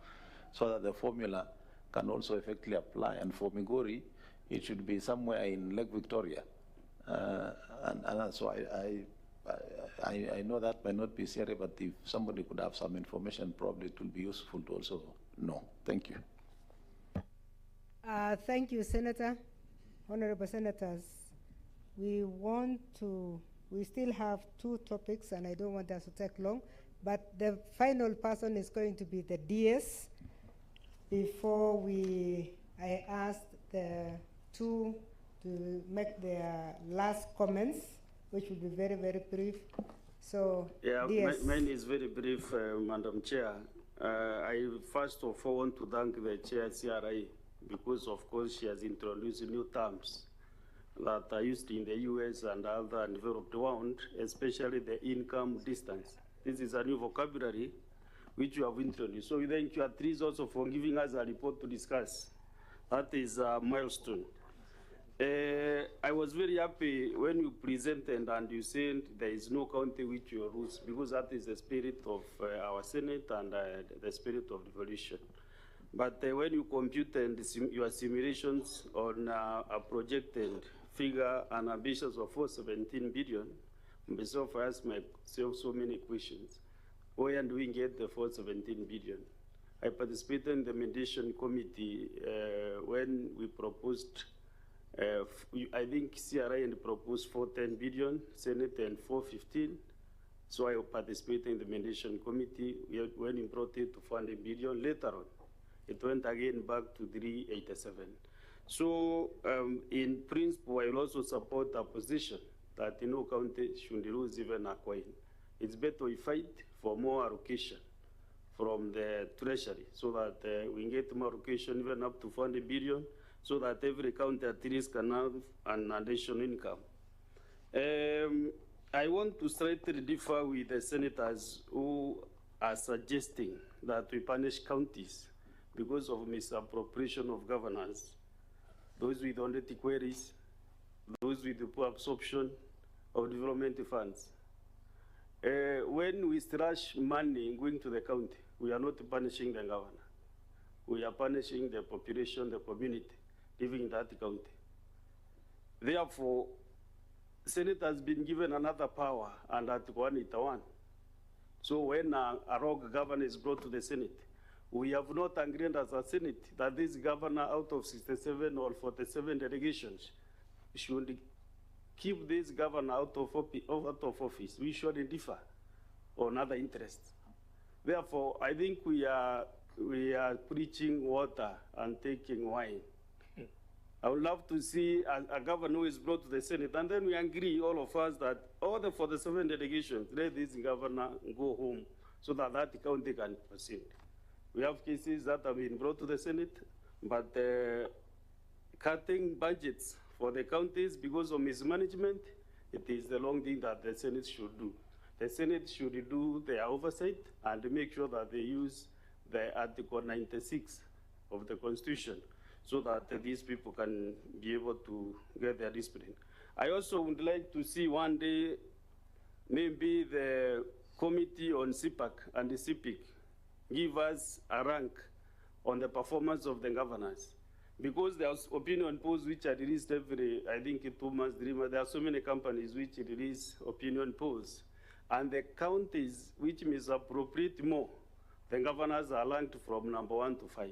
so that the formula can also effectively apply. And for Migori, it should be somewhere in Lake Victoria. And so I know that might not be serious, but if somebody could have some information, probably it will be useful to also know. Thank you. Thank you, Senator. Honorable Senators, we still have 2 topics, and I don't want us to take long, but the final person is going to be the DS. Before I ask the 2 to make their last comments, which will be very, very brief. So, yeah, DS. mine is very brief, Madam Chair. I first of all want to thank the Chair CRA, because of course she has introduced new terms that are used in the US and other developed world, especially the income distance. This is a new vocabulary which you have introduced. So we thank you at least also for giving us a report to discuss. That is a milestone. I was very happy when you presented and you said there is no county which you lose, because that is the spirit of our Senate and the spirit of devolution. But when you computed your simulations on a projected figure and ambitions of 417 billion, myself I asked myself so many questions. Where do we get the 417 billion? I participated in the mediation committee when we proposed, I think CRA and proposed 410 billion, Senate and 415. So I participated in the mediation committee when we brought it to 400 billion. Later on, it went again back to 387. So in principle, I will also support a position that no county should lose even a coin. It's better we fight for more allocation from the treasury, so that we get more allocation even up to 400 billion, so that every county at least can have an additional income. I want to slightly differ with the senators who are suggesting that we punish counties because of misappropriation of governance, those with audit queries, those with the poor absorption of development funds. When we slash money going to the county, we are not punishing the governor. We are punishing the population, the community living in that county. Therefore, Senate has been given another power under Article 181. So when a rogue governor is brought to the Senate, we have not agreed as a Senate that this governor out of 67 or 47 delegations should keep this governor out of office. We should differ on other interests. Therefore, I think we are preaching water and taking wine. I would love to see a governor who is brought to the Senate, and then we agree, all of us, that all the 47 delegations, let this governor go home so that that county can proceed. We have cases that have been brought to the Senate, but cutting budgets for the counties because of mismanagement, it is the long thing that the Senate should do. The Senate should do their oversight and make sure that they use the Article 96 of the Constitution so that these people can be able to get their discipline. I also would like to see one day maybe the Committee on CPAC and the CPIC give us a rank on the performance of the governors. Because there's opinion polls which are released every, I think, 2 months, 3 months. There are so many companies which release opinion polls. And the counties which misappropriate more, the governors are ranked from number 1 to 5.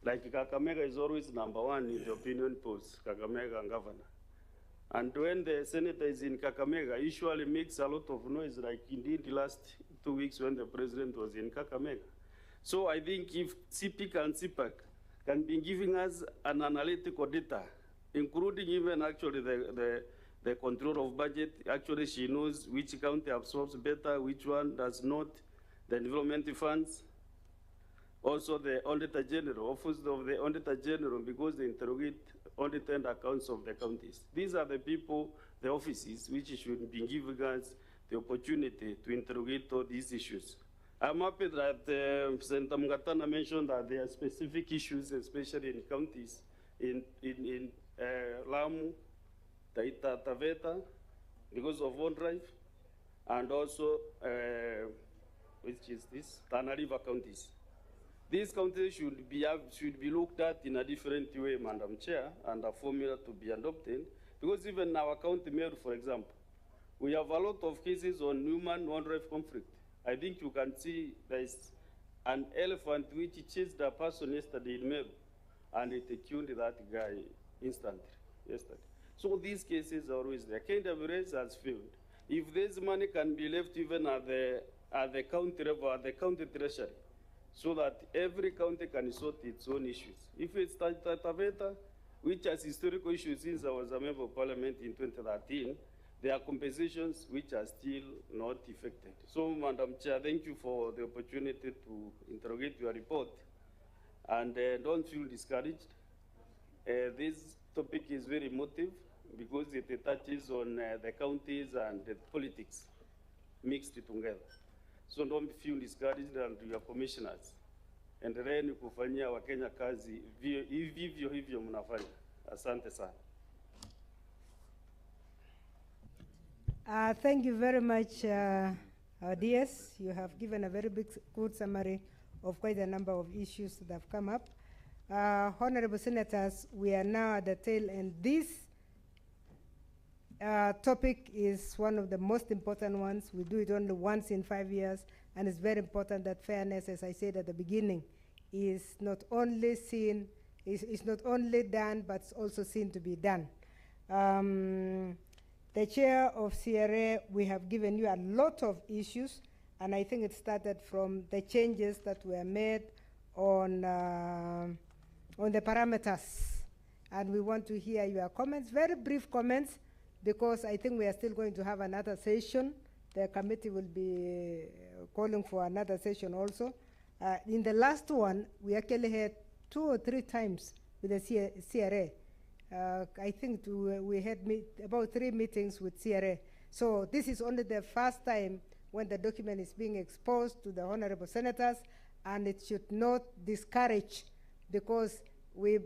Like Kakamega is always number 1 in the opinion polls, Kakamega and governor. And when the senator is in Kakamega, usually makes a lot of noise, like indeed the last 2 weeks when the president was in Kakamega. So I think if CPIC and CPAC can be giving us an analytical data, including even actually the control of budget, actually she knows which county absorbs better, which one does not, the development funds. Also the Auditor General, Office of the Auditor General, because they interrogate audited accounts of the counties. These are the people, the offices, which should be giving us the opportunity to interrogate all these issues. I'm happy that Senator Mgatana mentioned that there are specific issues, especially in counties, in Lamu, Taita Taveta, because of OneDrive, and also, which is this, Tana River counties. These counties should be looked at in a different way, Madam Chair, and a formula to be adopted, because even our county mayor, for example, we have a lot of cases on human-OneDrive conflict. I think you can see there is an elephant which chased a person yesterday in Meru, and it killed that guy instantly yesterday. So these cases are always there. KWS has failed. If this money can be left even at the county level, at the county treasury, so that every county can sort its own issues. If it's Taveta, which has historical issues since I was a member of parliament in 2013, there are compensations which are still not effected. So, Madam Chair, thank you for the opportunity to interrogate your report. And don't feel discouraged. This topic is very emotive because it touches on the counties and the politics mixed together. So don't feel discouraged, and your commissioners. Endeleeni kufanyia Wakenya kazi vivyo hivyo mnafanya. Asante sana. Thank you very much, DS. You have given a very good summary of quite a number of issues that have come up. Honorable Senators, we are now at the tail end. This topic is one of the most important ones. We do it only once in 5 years, and it's very important that fairness, as I said at the beginning, is not only seen, is not only done, but it's also seen to be done. The chair of CRA, we have given you a lot of issues, and I think it started from the changes that were made on the parameters. And we want to hear your comments, very brief comments, because I think we are still going to have another session. The committee will be calling for another session also. In the last one, we actually had 2 or 3 times with the CRA. I think we had about 3 meetings with CRA. So this is only the first time when the document is being exposed to the honorable senators, and it should not discourage, because we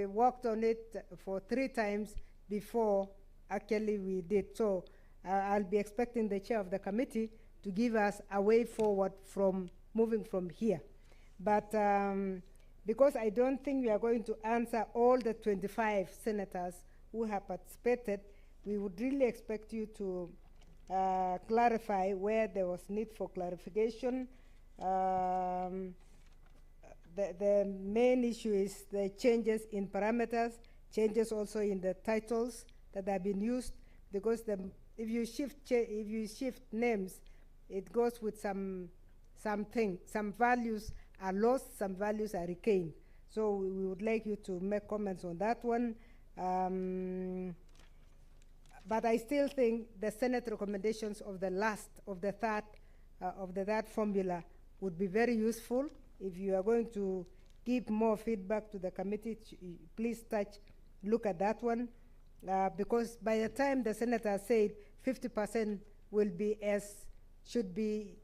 worked on it for 3 times before actually we did. So I'll be expecting the chair of the committee to give us a way forward from moving from here. But because I don't think we are going to answer all the 25 senators who have participated, we would really expect you to clarify where there was need for clarification. The main issue is the changes in parameters, changes also in the titles that have been used, because if you shift names, it goes with some values are lost, some values are retained. So we would like you to make comments on that one. But I still think the Senate recommendations of the third formula would be very useful. If you are going to give more feedback to the committee, please look at that one, because by the time the senator said 50% should be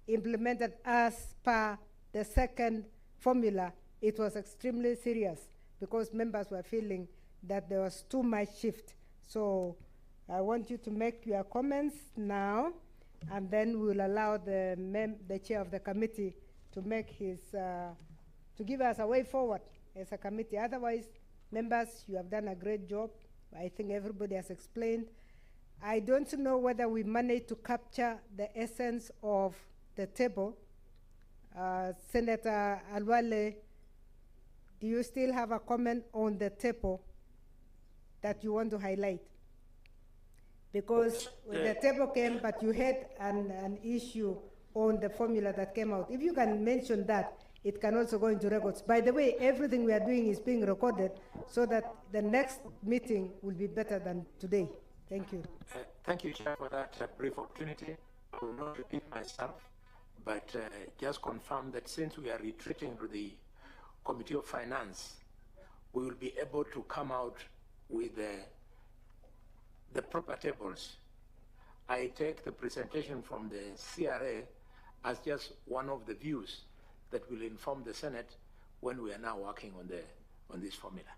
implemented as per the second formula, it was extremely serious, because members were feeling that there was too much shift. So I want you to make your comments now, and then we'll allow the chair of the committee to make to give us a way forward as a committee. Otherwise, members, you have done a great job. I think everybody has explained. I don't know whether we managed to capture the essence of the table. Senator Alwale, do you still have a comment on the table that you want to highlight? Because when the table came, but you had an issue on the formula that came out. If you can mention that, it can also go into records. By the way, everything we are doing is being recorded so that the next meeting will be better than today. Thank you. Thank you, Chair, for that brief opportunity. I will not repeat myself, but just confirm that since we are retreating to the Committee of Finance, we will be able to come out with the proper tables. I take the presentation from the CRA as just one of the views that will inform the Senate when we are now working on this formula.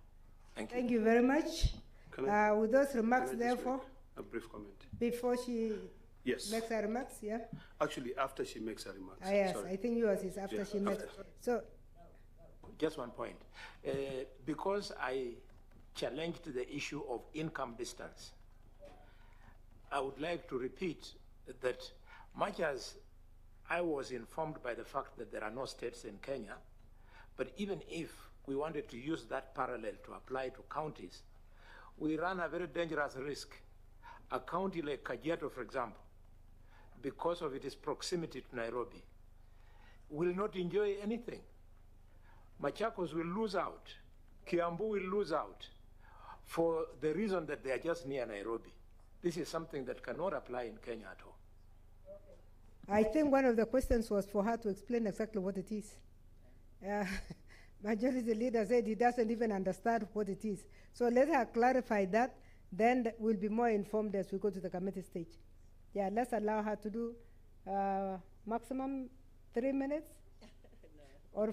Thank you. Thank you very much. With those remarks, therefore, a brief comment. Before she Yes. makes her remarks, yeah? Actually, after she makes her remarks. Yes, Sorry. I think yours is after she makes. So, just one point. Because I challenged the issue of income distance, I would like to repeat that much as I was informed by the fact that there are no states in Kenya, but even if we wanted to use that parallel to apply to counties, we run a very dangerous risk. A county like Kajiado, for example, because of its proximity to Nairobi, will not enjoy anything. Machakos will lose out. Kiambu will lose out for the reason that they are just near Nairobi. This is something that cannot apply in Kenya at all. I think one of the questions was for her to explain exactly what it is. Majority leader said he doesn't even understand what it is. So let her clarify that, then we'll be more informed as we go to the committee stage. Yeah, let's allow her to do maximum 3 minutes or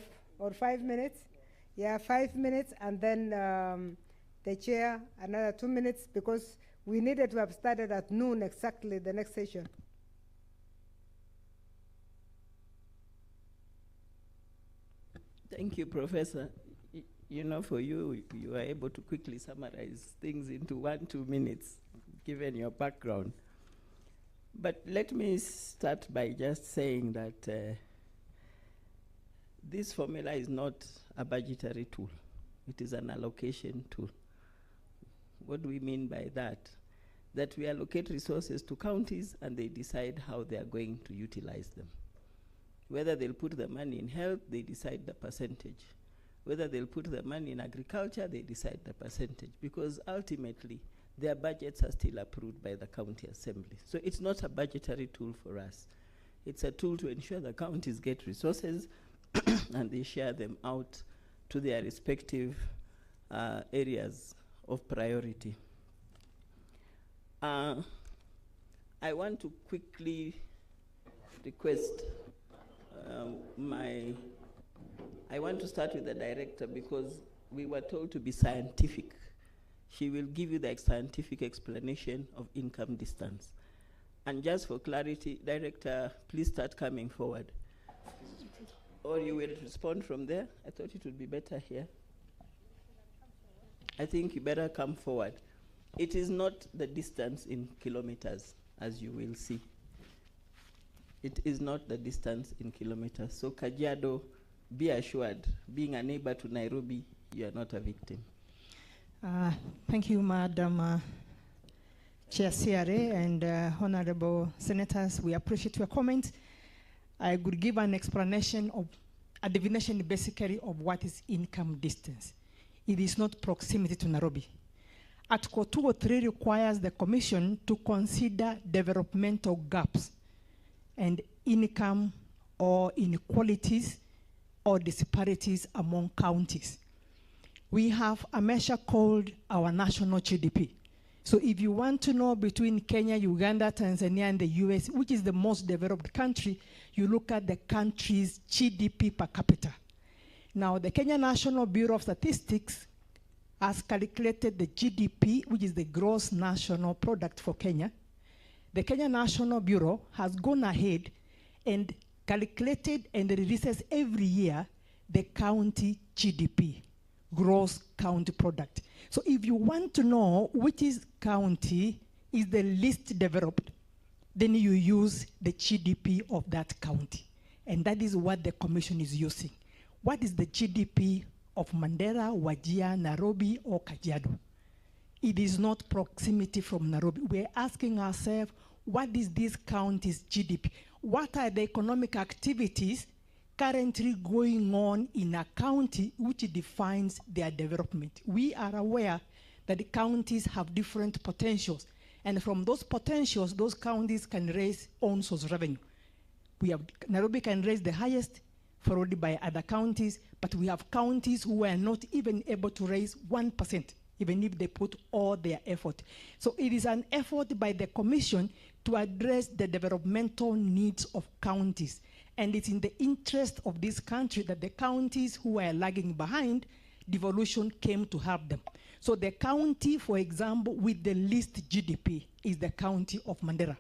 5 minutes. Yeah, 5 minutes, and then the chair another 2 minutes, because we needed to have started at noon exactly the next session. Thank you, Professor. You know, for you, you are able to quickly summarize things into 1-2 minutes, given your background. But let me start by just saying that this formula is not a budgetary tool. It is an allocation tool. What do we mean by that? That we allocate resources to counties and they decide how they are going to utilize them. Whether they'll put the money in health, they decide the percentage. Whether they'll put the money in agriculture, they decide the percentage, because ultimately their budgets are still approved by the county assembly. So it's not a budgetary tool for us. It's a tool to ensure the counties get resources and they share them out to their respective areas of priority. I want to quickly request I want to start with the director because we were told to be scientific. She will give you the scientific explanation of income distance. And just for clarity, Director, please start coming forward. Or you will respond from there? I thought it would be better here. I think you better come forward. It is not the distance in kilometers, as you will see. It is not the distance in kilometers. So Kajiado, be assured, being a neighbor to Nairobi, you are not a victim. Thank you, Madam Chair CRA and Honorable Senators. We appreciate your comments. I could give an explanation of a definition basically of what is income distance. It is not proximity to Nairobi. Article 203 requires the Commission to consider developmental gaps and income or inequalities or disparities among counties. We have a measure called our national GDP. So if you want to know between Kenya, Uganda, Tanzania, and the US, which is the most developed country, you look at the country's GDP per capita. Now, the Kenya National Bureau of Statistics has calculated the GDP, which is the gross national product for Kenya. The Kenya National Bureau has gone ahead and calculated and releases every year the county GDP, gross county product. So if you want to know which county is the least developed, then you use the GDP of that county. And that is what the Commission is using. What is the GDP of Mandera, Wajir, Nairobi, or Kajiado? It is not proximity from Nairobi. We're asking ourselves, what is this county's GDP? What are the economic activities currently going on in a county which defines their development? We are aware that the counties have different potentials, and from those potentials, those counties can raise own source revenue. Nairobi can raise the highest, followed by other counties, but we have counties who are not even able to raise 1%, even if they put all their effort. So it is an effort by the Commission to address the developmental needs of counties. And it's in the interest of this country that the counties who are lagging behind, devolution came to help them. So the county, for example, with the least GDP is the county of Mandera.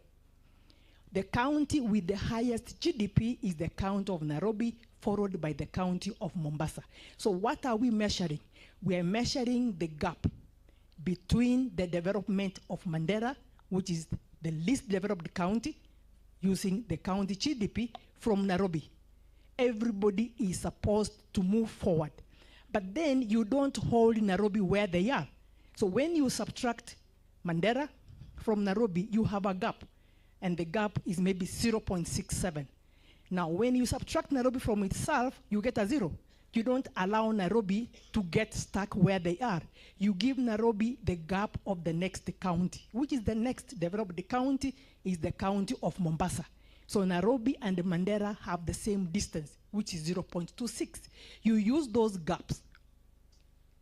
The county with the highest GDP is the county of Nairobi, followed by the county of Mombasa. So what are we measuring? We are measuring the gap between the development of Mandera, which is the least developed county, using the county GDP, from Nairobi. Everybody is supposed to move forward. But then you don't hold Nairobi where they are. So when you subtract Mandera from Nairobi, you have a gap. And the gap is maybe 0.67. Now, when you subtract Nairobi from itself, you get a 0. You don't allow Nairobi to get stuck where they are. You give Nairobi the gap of the next county, which is the next developed county, is the county of Mombasa. So Nairobi and Mandera have the same distance, which is 0.26. You use those gaps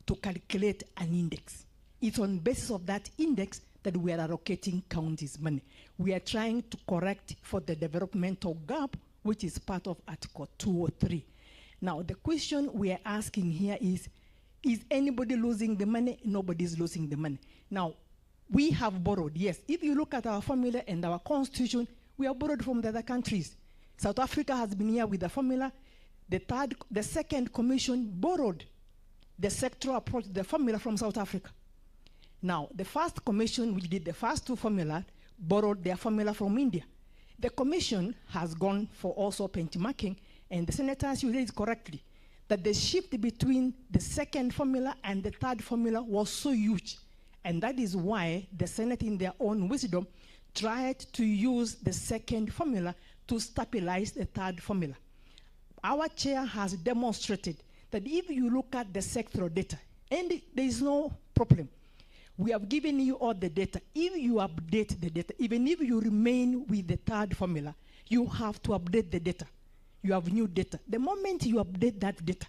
to calculate an index. It's on basis of that index that we are allocating counties money. We are trying to correct for the developmental gap, which is part of Article 203. Now, the question we are asking here is anybody losing the money? Nobody's losing the money. Now, we have borrowed, yes. If you look at our formula and our constitution, we are borrowed from the other countries. South Africa has been here with the formula. The second commission borrowed the sectoral approach, the formula from South Africa. Now, the first commission, which did the first two formula, borrowed their formula from India. The commission has gone for also benchmarking, and the senators, you did it correctly, that the shift between the second formula and the third formula was so huge. And that is why the Senate, in their own wisdom, tried to use the second formula to stabilize the third formula. Our chair has demonstrated that if you look at the sectoral data, and there is no problem, we have given you all the data. If you update the data, even if you remain with the third formula, you have to update the data. You have new data. The moment you update that data,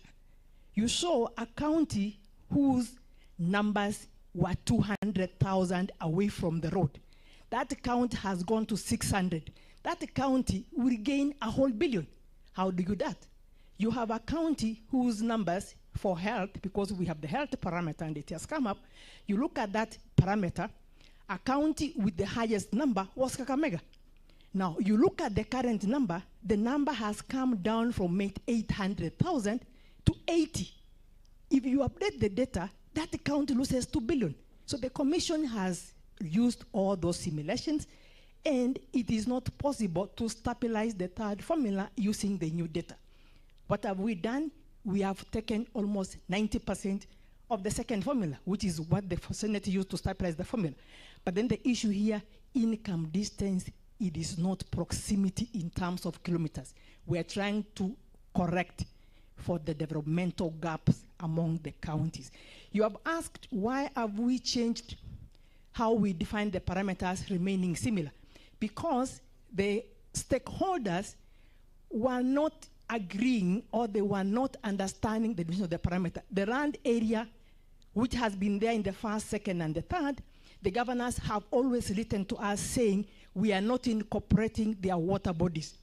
you saw a county whose numbers were 200,000 away from the road. That count has gone to 600. That county will gain a whole billion. How do you do that? You have a county whose numbers for health, because we have the health parameter and it has come up, you look at that parameter, a county with the highest number was Kakamega. Now, you look at the current number, the number has come down from 800,000 to 80. If you update the data, that county loses 2 billion. So the commission has used all those simulations, and it is not possible to stabilize the third formula using the new data. What have we done? We have taken almost 90% of the second formula, which is what the Senate used to stabilize the formula. But then the issue here, income distance, it is not proximity in terms of kilometers. We are trying to correct for the developmental gaps among the counties. You have asked, why have we changed how we define the parameters remaining similar? Because the stakeholders were not agreeing, or they were not understanding the division of the parameter. The land area, which has been there in the first, second, and the third, the governors have always written to us saying we are not incorporating their water bodies.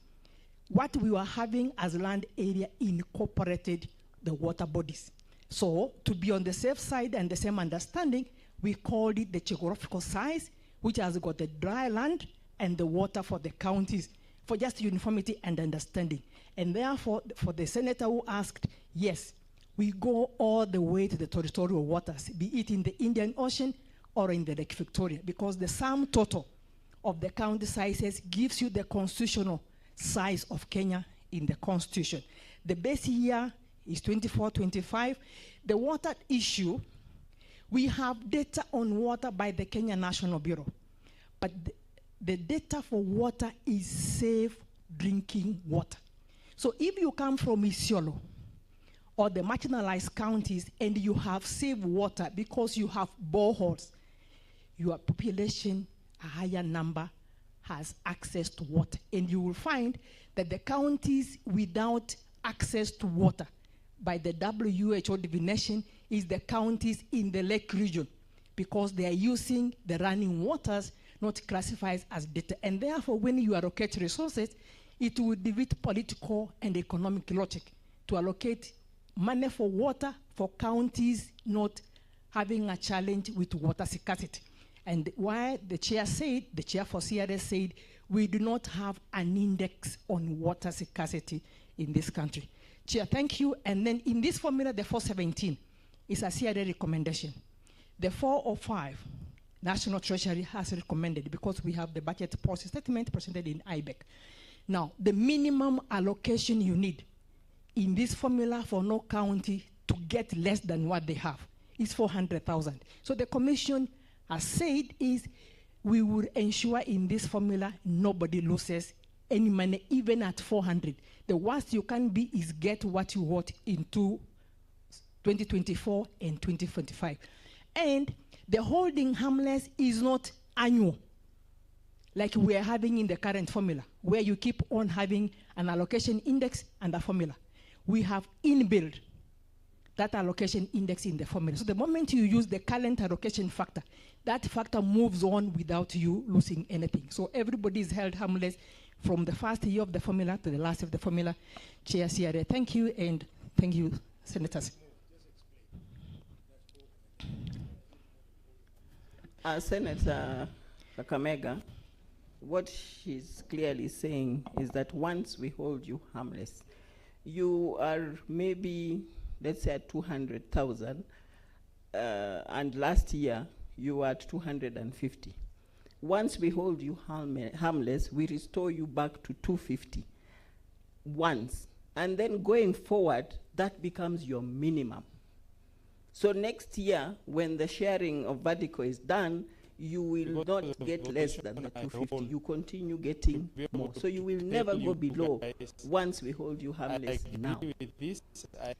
What we were having as land area incorporated the water bodies. So to be on the safe side and the same understanding, we called it the geographical size, which has got the dry land and the water for the counties, for just uniformity and understanding. And therefore, for the senator who asked, yes, we go all the way to the territorial waters, be it in the Indian Ocean or in the Lake Victoria, because the sum total of the county sizes gives you the constitutional size of Kenya in the constitution. The base year is 24-25. The water issue, we have data on water by the Kenya National Bureau, but the data for water is safe drinking water. So if you come from Isiolo or the marginalized counties and you have safe water because you have boreholes, your population, a higher number, has access to water. And you will find that the counties without access to water by the WHO definition is the counties in the lake region, because they are using the running waters not classified as data. And therefore, when you allocate resources, it will defeat political and economic logic to allocate money for water for counties not having a challenge with water scarcity. And why the chair said, the chair for CRS said, we do not have an index on water scarcity in this country. Chair, thank you. And then in this formula, the 417 is a CRA recommendation. The 405, National Treasury has recommended, because we have the budget policy statement presented in IBEC. Now, the minimum allocation you need in this formula for no county to get less than what they have is 400,000. So the commission has said is we will ensure in this formula nobody loses any money, even at 400. The worst you can be is get what you want into 2024 and 2025. And the holding harmless is not annual, like we are having in the current formula, where you keep on having an allocation index and a formula. We have inbuilt that allocation index in the formula. So the moment you use the current allocation factor, that factor moves on without you losing anything. So everybody is held harmless from the first year of the formula to the last of the formula. Chair CRA, thank you, and thank you, senators. Senator Kakamega, what she's clearly saying is that once we hold you harmless, you are maybe, let's say, at 200,000, and last year you were at 250. Once we hold you harmless, we restore you back to 250 once. And then going forward, that becomes your minimum. So next year, when the sharing of vertical is done, you will not get less than the 250. You continue getting more. So you will never go below once we hold you harmless now.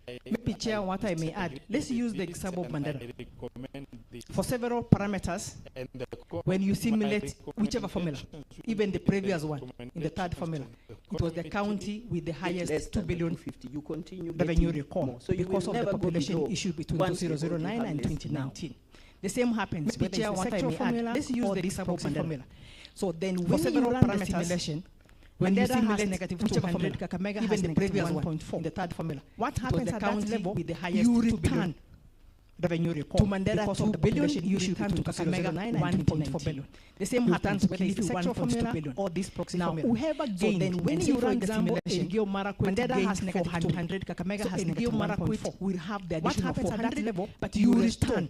Maybe, Chair, what I may add, let's use the example of Mandela. For several parameters, when you simulate whichever formula, even the previous one, in the third formula, it was the county with the highest 2 billion you continue revenue recall, so you because will of the never go population below issue between once 2009 and 2019. The same happens with the formula. Let's use the example formula. So then, for several parameters, simulation, When you Mandera has simulate negative whichever 200, formula, Kakamega even has the negative previous 1.4 in the third formula. What It was happens the at that county level? with the highest You 2 billion return revenue report. to Mandera Because 2 of the billion, population, you you return return to to Kakamega Kakamega 1.4 billion. The same You happens return whether it's to 1.2 formula billion or this proxy now, formula. whoever So gained, then when and you say, for run the example, simulation, Elgeyo Marakwet Mandela gained has negative 400, 200, Kakamega so has Elgeyo negative Marakwet 1.4. will have the What additional happens at 400, that level? but You you return return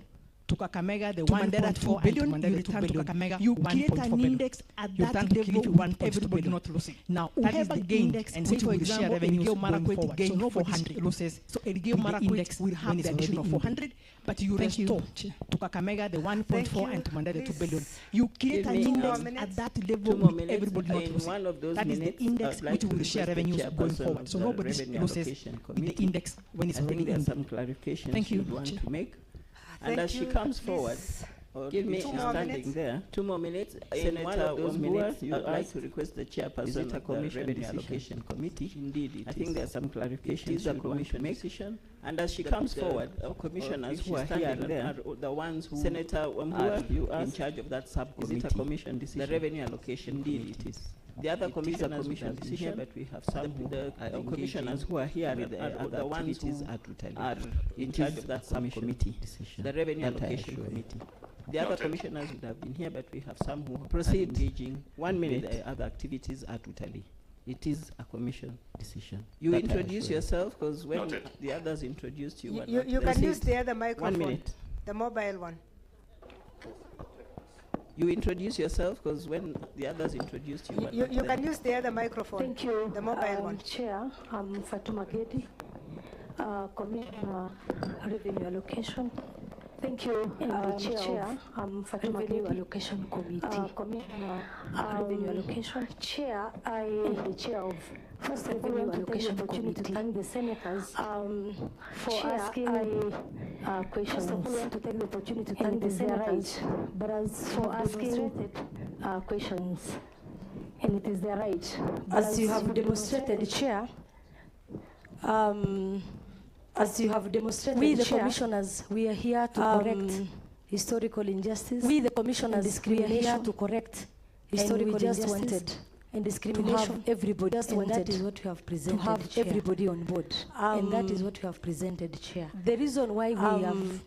to Kakamega the to Mandela 2 1.4 billion, and to you Mandela 2 return to billion. Kakamega You create 1.4 an billion. index at You that return to level Kilifi with 1.2 everybody billion. not losing. Now, That is whoever the gained, index and which, say, for for example, example, Elgeyo Elgeyo Marakwet Marakwet gained gained 400 losses. So Elgeyo Marakwet index will have the additional 400, but you Thank you. restore to Kakamega the 1.4 and to Mandela 2 billion. You create Give an me index more at that 2 level more with minutes. everybody not In losing. one of those That is minutes, the index I'd like which to will share request the revenues going chairperson forward. of So the nobody Revenue loses Allocation with Committee. the index when it's I already think there are in. some clarifications Thank you. you'd want to make. And Thank as she you. comes Please. forward, give me 2 more standing minutes. there. 2 more minutes. In Senator one of those Wambua, minutes, you I'd like asked, to request the is chairperson it a of the commission Revenue decision? Allocation Committee. Indeed, I think there are some clarifications It is a you'd want to commission make. decision. And as she The- comes the- forward, or commissioners if who are she's here standing there are the ones who Senator are Wambua, you in asked, charge of that subcommittee. is it a commission decision? The Revenue Allocation Indeed, Committee. it is. The other It is a commissioners commission would have been here, decision. but we have some The commissioners who are here with are other the ones activities who at are in It charge is of that a commission subcommittee, decision. the Revenue That I Allocation assure you. Committee. The other Noted. commissioners would have been here, but we have some who Proceed. are engaging 1 minute. With the other activities at Utali. It is a commission decision. You That I introduce assure you. yourself, because when Noted. the others introduced you, were You not can there. use the other microphone. 1 minute. The mobile one. You introduce yourself, because when the others introduced you, were You not there. can use the other microphone. Thank you, The mobile one. Chair. I'm Fatuma Gedi, Commissioner Revenue Allocation. Thank you, Chair. I'm Fatuma Revenue Allocation Committee. Commissioner Revenue Allocation. Chair, I am the chair of First Revenue Allocation Committee. To thank the senators for asking questions. First of all, I want to take the opportunity to thank the senators, but as for asking questions. And it is their right. As you have demonstrated, Chair, as you have demonstrated, we the commissioners, we are here to correct historical injustice. We the commissioners, we are here to correct historical injustice and discrimination. To have everybody, just and that is what we have presented. To have Chair. Everybody on board, and that is what we have presented, Chair. The reason why we have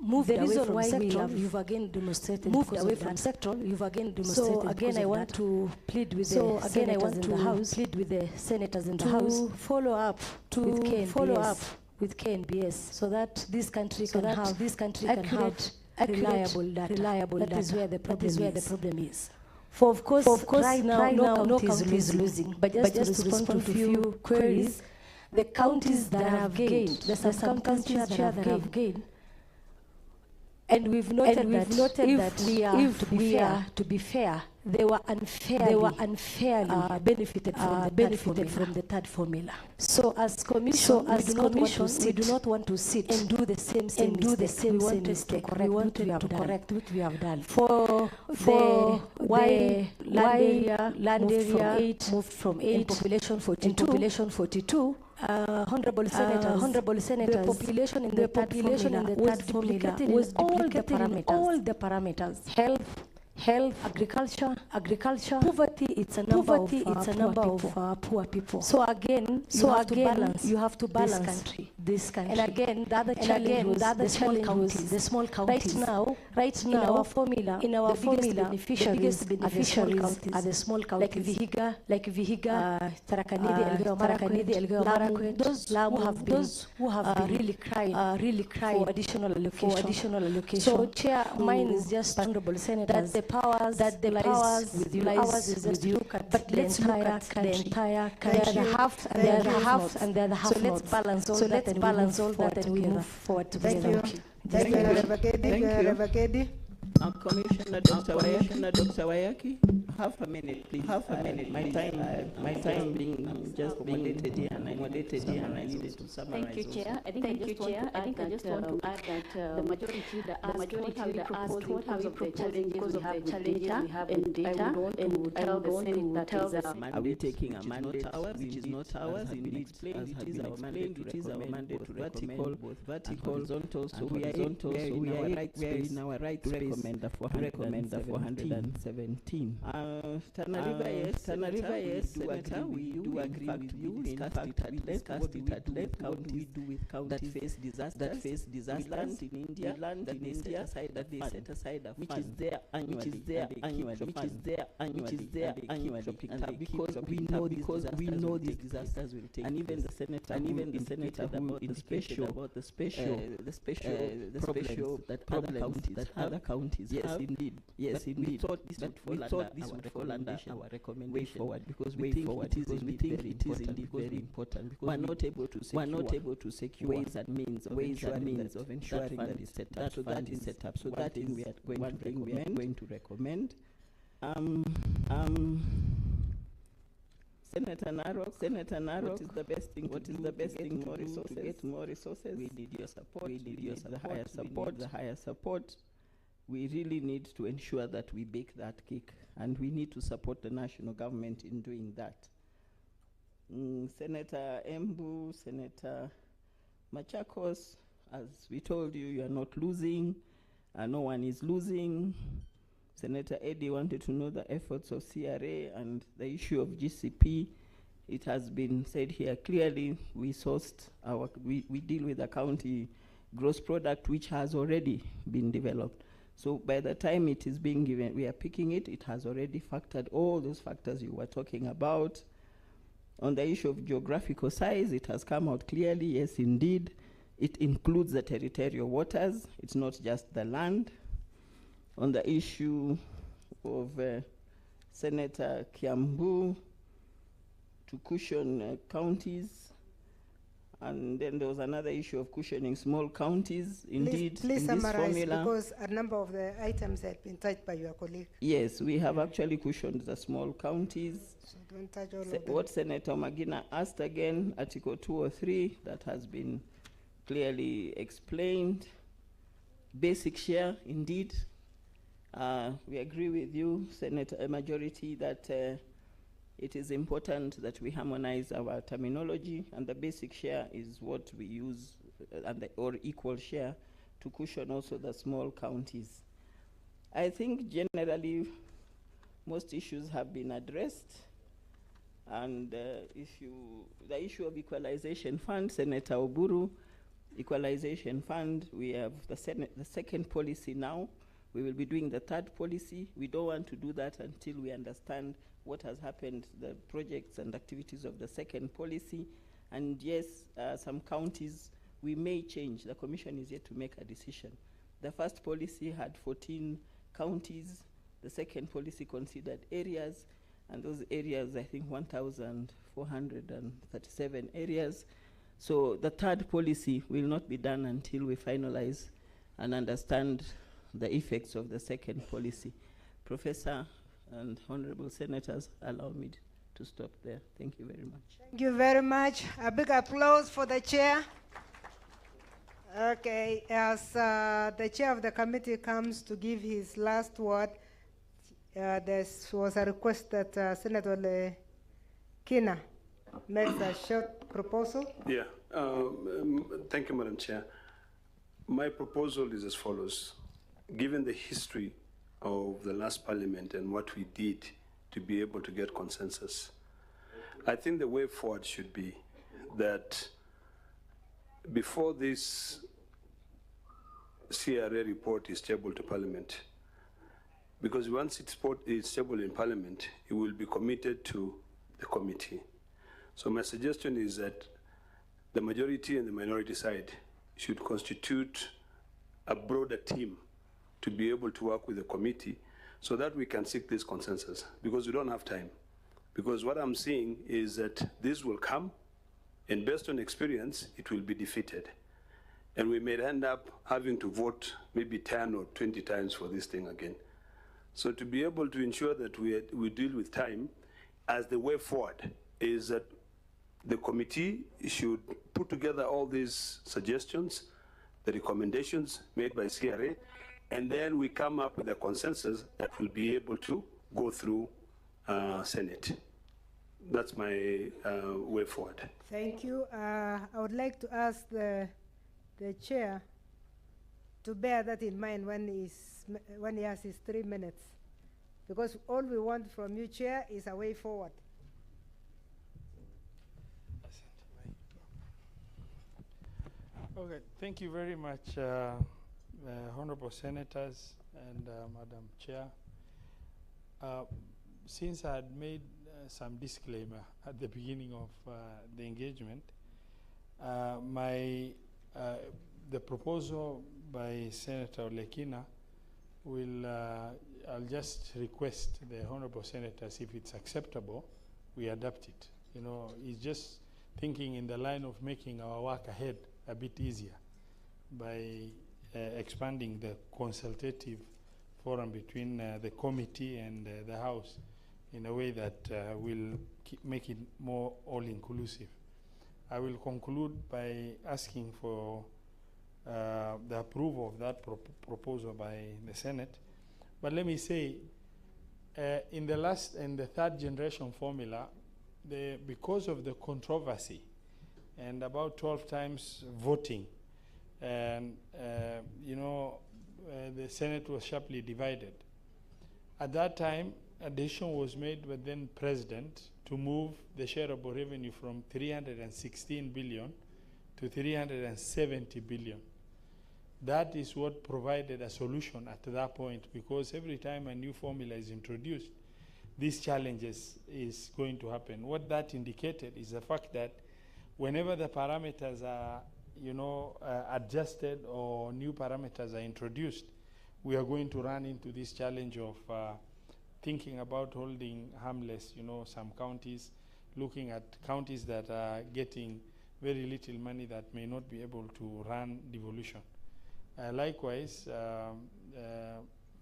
moved away from sectoral, you've again demonstrated moved away from sectoral, you've again demonstrated. So again, I want to plead with the senators in the House, plead with the senators in the House, follow up with KNBS, so that this country can have reliable data. That is where the problem is. For of course, right now, no county is losing. But just to respond to few queries, the counties that have gained, there's some counties that have gained. And we've noted that if we are to be fair, they were unfairly benefited from the third formula. So as commission, we do not want to sit and do the same mistake. We want to correct what we have done. For land area moved from 8 and population 42. Honorable senators, the population in the third formula was duplicating all the parameters. Health, agriculture, poverty, it's a number of poor people. So again, you have to balance this country. And again, the other challenge was the small counties. Right now, in our formula, the biggest beneficiaries are the small counties. Like Vihiga, Tarakanidi, Elgeyo Marakwet, those who have been really crying for additional allocation. So, Chair, mine is just honorable senators that the powers with you. Ours is just to look at, but let's look at the entire country. They're the half and they're the half. So let's balance all that and we move forward together. Thank you, Ravakedi. Commissioner Dr. Wayaki, half a minute, please. Half a minute. My time being just being limited here, and accommodated here, and I needed to summarize. Thank you, Chair. I think I just want to add that the majority asked what have we proposed because of the challenges we have in data, and I would want to tell the Senate. Are we taking a mandate, which is not ours? Indeed, it is our mandate. It is our mandate to vertical, both vertical, horizontal. So we are in our right to recommend the 417. Tana River, yes, Senator, we do agree with you. We discussed it at length. What we do with counties that face disasters. We learned in India that they set aside a fund, which is there annually, because we know these disasters will take. And even the senator who indicated about the special problems that other counties have. Yes, indeed. We thought this would fall under our recommendation way forward, because we think it is indeed very important, because we're not able to secure ways and means of ensuring that is set up. So that is set up. So that is we are going to recommend. Senator Narok, what is the best thing to get more resources? We need your support. We need the higher support. We really need to ensure that we bake that cake, and we need to support the national government in doing that. Senator Embu, Senator Machakos, as we told you, you are not losing. No one is losing. Senator Eddy wanted to know the efforts of CRA and the issue of GCP. It has been said here clearly, we deal with a county gross product which has already been developed. So by the time it is being given, we are picking it, it has already factored all those factors you were talking about. On the issue of geographical size, it has come out clearly, yes indeed. It includes the territorial waters, it's not just the land. On the issue of Senator Kiambu to cushion counties, and then there was another issue of cushioning small counties. Indeed, please in summarize, this formula, because a number of the items had been touched by your colleague. Yes, we have actually cushioned the small counties. So don't touch all of them. What Senator Magina asked again, Article 203, that has been clearly explained. Basic share, indeed. We agree with you, Senator Majority, that it is important that we harmonize our terminology, and the basic share is what we use, or equal share, to cushion also the small counties. I think generally most issues have been addressed, and the issue of equalization fund, Senator Oburu, equalization fund, we have the second policy now. We will be doing the third policy. We don't want to do that until we understand what has happened, the projects and activities of the second policy. And yes, some counties we may change. The Commission is yet to make a decision. The first policy had 14 counties. The second policy considered areas, and those areas, I think 1,437 areas. So the third policy will not be done until we finalize and understand the effects of the second policy. Professor and honorable senators, allow me to stop there. Thank you very much. Thank you very much. A big applause for the chair. Okay, as the chair of the committee comes to give his last word, there was a request that Senator Kina makes a short proposal. Yeah, thank you, Madam Chair. My proposal is as follows. Given the history of the last parliament and what we did to be able to get consensus, I think the way forward should be that before this CRA report is tabled to Parliament, because once it's tabled in Parliament, it will be committed to the committee. So my suggestion is that the majority and the minority side should constitute a broader team to be able to work with the committee so that we can seek this consensus, because we don't have time. Because what I'm seeing is that this will come, and based on experience, it will be defeated. And we may end up having to vote maybe 10 or 20 times for this thing again. So to be able to ensure that we deal with time as the way forward is that the committee should put together all these suggestions, the recommendations made by CRA, and then we come up with a consensus that will be able to go through Senate. That's my way forward. Thank you. I would like to ask the chair to bear that in mind when he has his 3 minutes, because all we want from you, Chair, is a way forward. Okay, thank you very much, honorable senators and Madam Chair. Since I had made some disclaimer at the beginning of the engagement, the proposal by Senator Lekina will, I'll just request the honorable senators, if it's acceptable, we adapt it. You know, it's just thinking in the line of making our work ahead a bit easier by expanding the consultative forum between the committee and the House in a way that will make it more all-inclusive. I will conclude by asking for the approval of that proposal by the Senate. But let me say, in the third generation formula, because of the controversy and about 12 times voting, and the Senate was sharply divided. At that time, a decision was made by then President to move the shareable revenue from 316 billion to 370 billion. That is what provided a solution at that point, because every time a new formula is introduced, these challenges is going to happen. What that indicated is the fact that whenever the parameters are adjusted or new parameters are introduced, we are going to run into this challenge of thinking about holding harmless, some counties, looking at counties that are getting very little money that may not be able to run devolution. Likewise,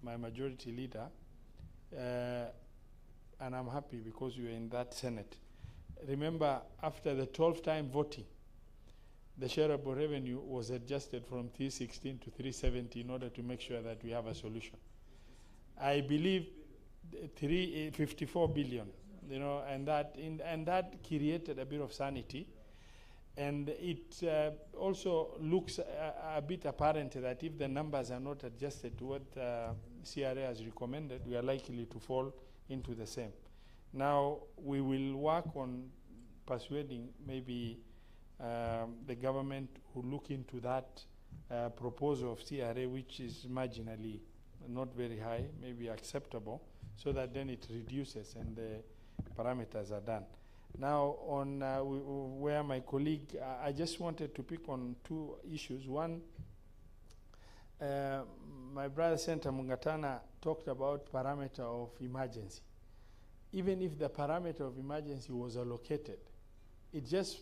my majority leader, and I'm happy because you were in that Senate. Remember, after the 12th time voting, the shareable revenue was adjusted from 316 to 370 in order to make sure that we have a solution. I believe 54 billion, and that created a bit of sanity. And it also looks a bit apparent that if the numbers are not adjusted to what CRA has recommended, we are likely to fall into the same. Now, we will work on persuading maybe the government who look into that proposal of CRA, which is marginally not very high, maybe acceptable, so that then it reduces and the parameters are done. Now, on where my colleague, I just wanted to pick on two issues. One, my brother Senator Mungatana talked about parameter of emergency. Even if the parameter of emergency was allocated, it just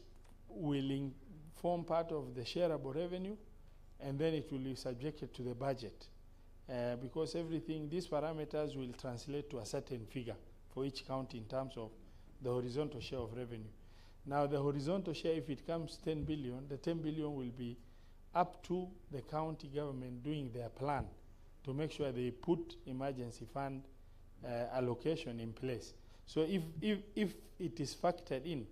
will form part of the shareable revenue, and then it will be subjected to the budget. Because everything, these parameters will translate to a certain figure for each county in terms of the horizontal share of revenue. Now, the horizontal share, if it comes 10 billion, the 10 billion will be up to the county government doing their plan to make sure they put emergency fund allocation in place. So if it is factored in,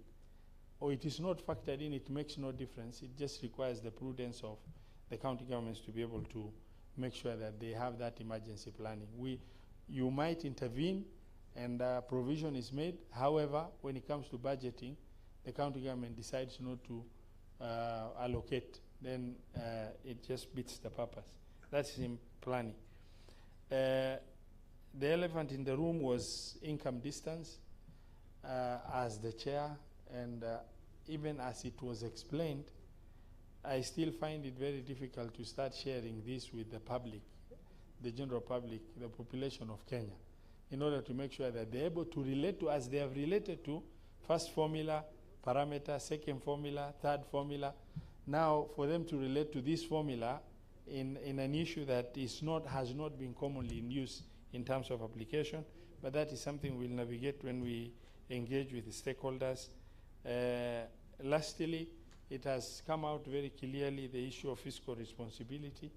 or it is not factored in, it makes no difference. It just requires the prudence of the county governments to be able to make sure that they have that emergency planning. You might intervene and provision is made. However, when it comes to budgeting, the county government decides not to allocate, then it just beats the purpose. That's in planning. The elephant in the room was income distance as the chair, and even as it was explained, I still find it very difficult to start sharing this with the public, the general public, the population of Kenya, in order to make sure that they're able to relate to, as they have related to, first formula, parameter, second formula, third formula. Now, for them to relate to this formula in an issue that has not been commonly in use in terms of application, but that is something we'll navigate when we engage with the stakeholders Lastly, it has come out very clearly the issue of fiscal responsibility.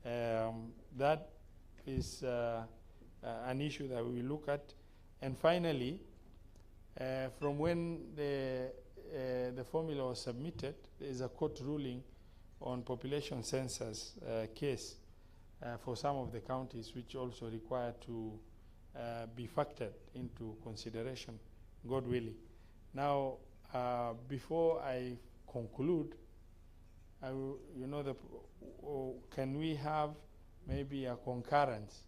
That is an issue that we will look at. And finally, from when the formula was submitted, there is a court ruling on population census case for some of the counties, which also require to be factored into consideration, God willing. Now, before I conclude, can we have maybe a concurrence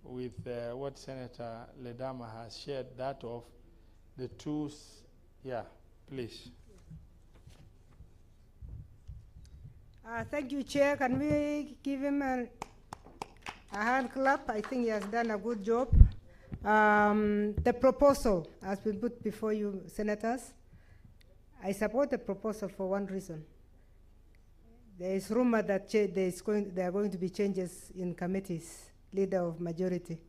with what Senator Ledama has shared, that of the two, please. Thank you, Chair. Can we give him a hand clap? I think he has done a good job. The proposal has been put before you, Senators. I support the proposal for one reason. There is rumor that there are going to be changes in committees, leader of majority.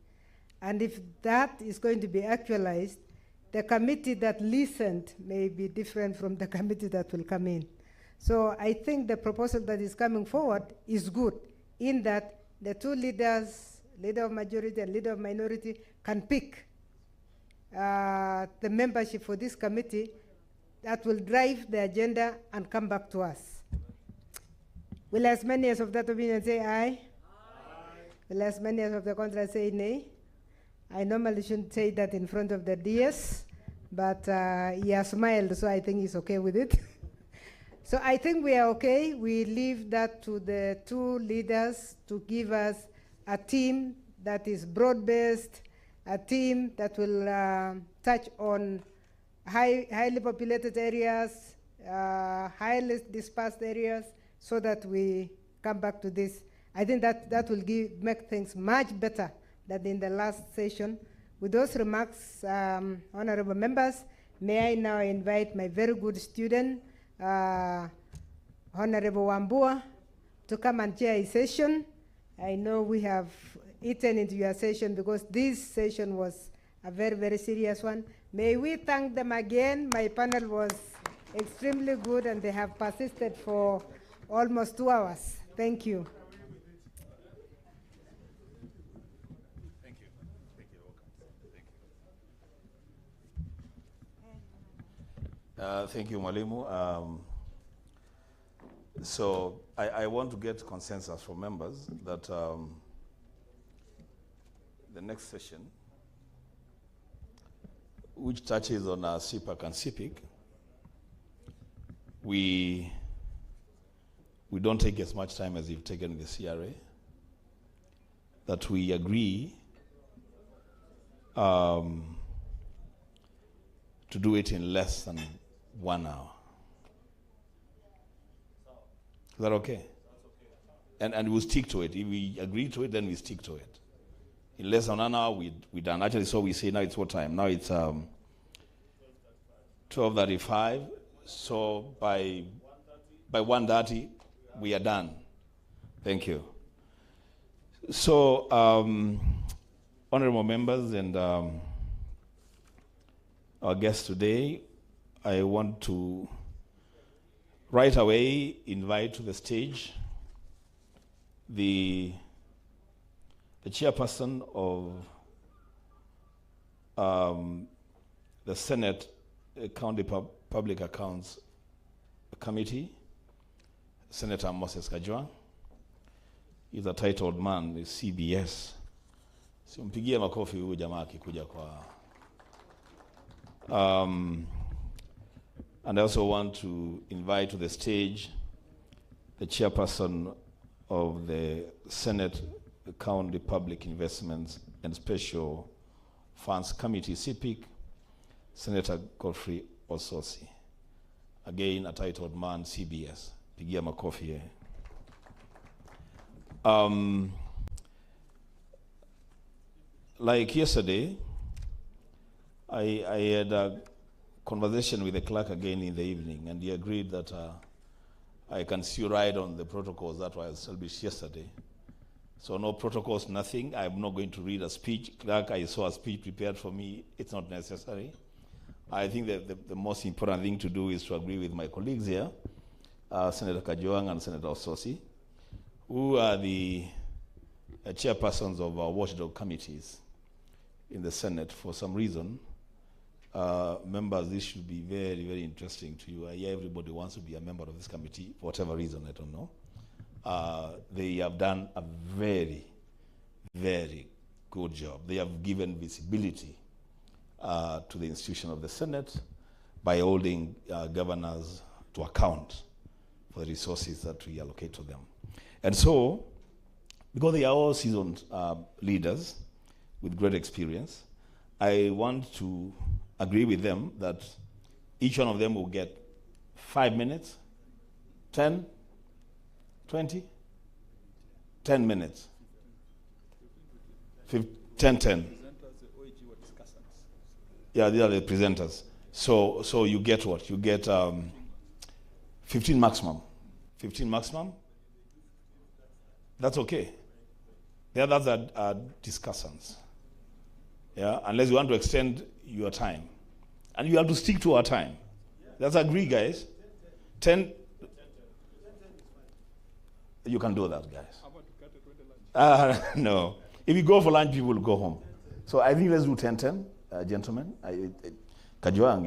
And if that is going to be actualized, the committee that listened may be different from the committee that will come in. So I think the proposal that is coming forward is good, in that the two leaders, leader of majority and leader of minority, can pick the membership for this committee that will drive the agenda and come back to us. Will as many as of that opinion say aye? Aye. Will as many as of the contrary say nay? I normally shouldn't say that in front of the DS, but he has smiled, so I think he's okay with it. So I think we are okay. We leave that to the two leaders to give us a team that is broad-based, a team that will touch on highly populated areas, highly dispersed areas, so that we come back to this. I think that will make things much better than in the last session. With those remarks, honorable members, may I now invite my very good student, Honorable Wambua, to come and chair a session. I know we have eaten into your session because this session was a very, very serious one. May we thank them again. My panel was extremely good and they have persisted for almost 2 hours. Thank you. Thank you. Thank you. Thank you, Mwalimu. So I want to get consensus from members that the next session, which touches on CPAC and CPIC, we don't take as much time as you've taken in the CRA, that we agree to do it in less than 1 hour. Is that okay? And we'll stick to it. If we agree to it, then we stick to it. In less than 1 hour, we're done. Actually, so we say now it's what time? Now it's 12:35. So by 1:30, we are done. Thank you. So, honorable members and our guests today, I want to right away invite to the stage the chairperson of the Senate County Public Accounts Committee, Senator Moses Kajwang. He's a titled man, the CBS. Simpigie makofi huyu jamaa akikuja kwa. And I also want to invite to the stage the chairperson of the Senate County Public Investments and Special Funds Committee, CPIC, Senator Godfrey Ososi. Again, a titled man, CBS. Pigia makofi here. Like yesterday, I had a conversation with the clerk again in the evening, and he agreed that I can still ride on the protocols that were established yesterday. So no protocols, nothing. I'm not going to read a speech. Clerk, I saw a speech prepared for me. It's not necessary. I think that the most important thing to do is to agree with my colleagues here, Senator Kajuang and Senator Ososi, who are the chairpersons of our watchdog committees in the Senate. For some reason, members, this should be very, very interesting to you. I hear everybody wants to be a member of this committee, for whatever reason, I don't know. They have done a very, very good job. They have given visibility to the institution of the Senate by holding governors to account for the resources that we allocate to them. And so, because they are all seasoned leaders with great experience, I want to agree with them that each one of them will get 5 minutes, 10, 20, 10 minutes, 10. Yeah, these are the presenters. So you get what? You get 15 maximum. 15 maximum? That's okay. The others are discussants. Yeah, unless you want to extend your time. And you have to stick to our time. Let's agree, guys. 10. You can do that, guys. No. If you go for lunch, people will go home. So I think let's do 10-10, gentlemen. Kajuang,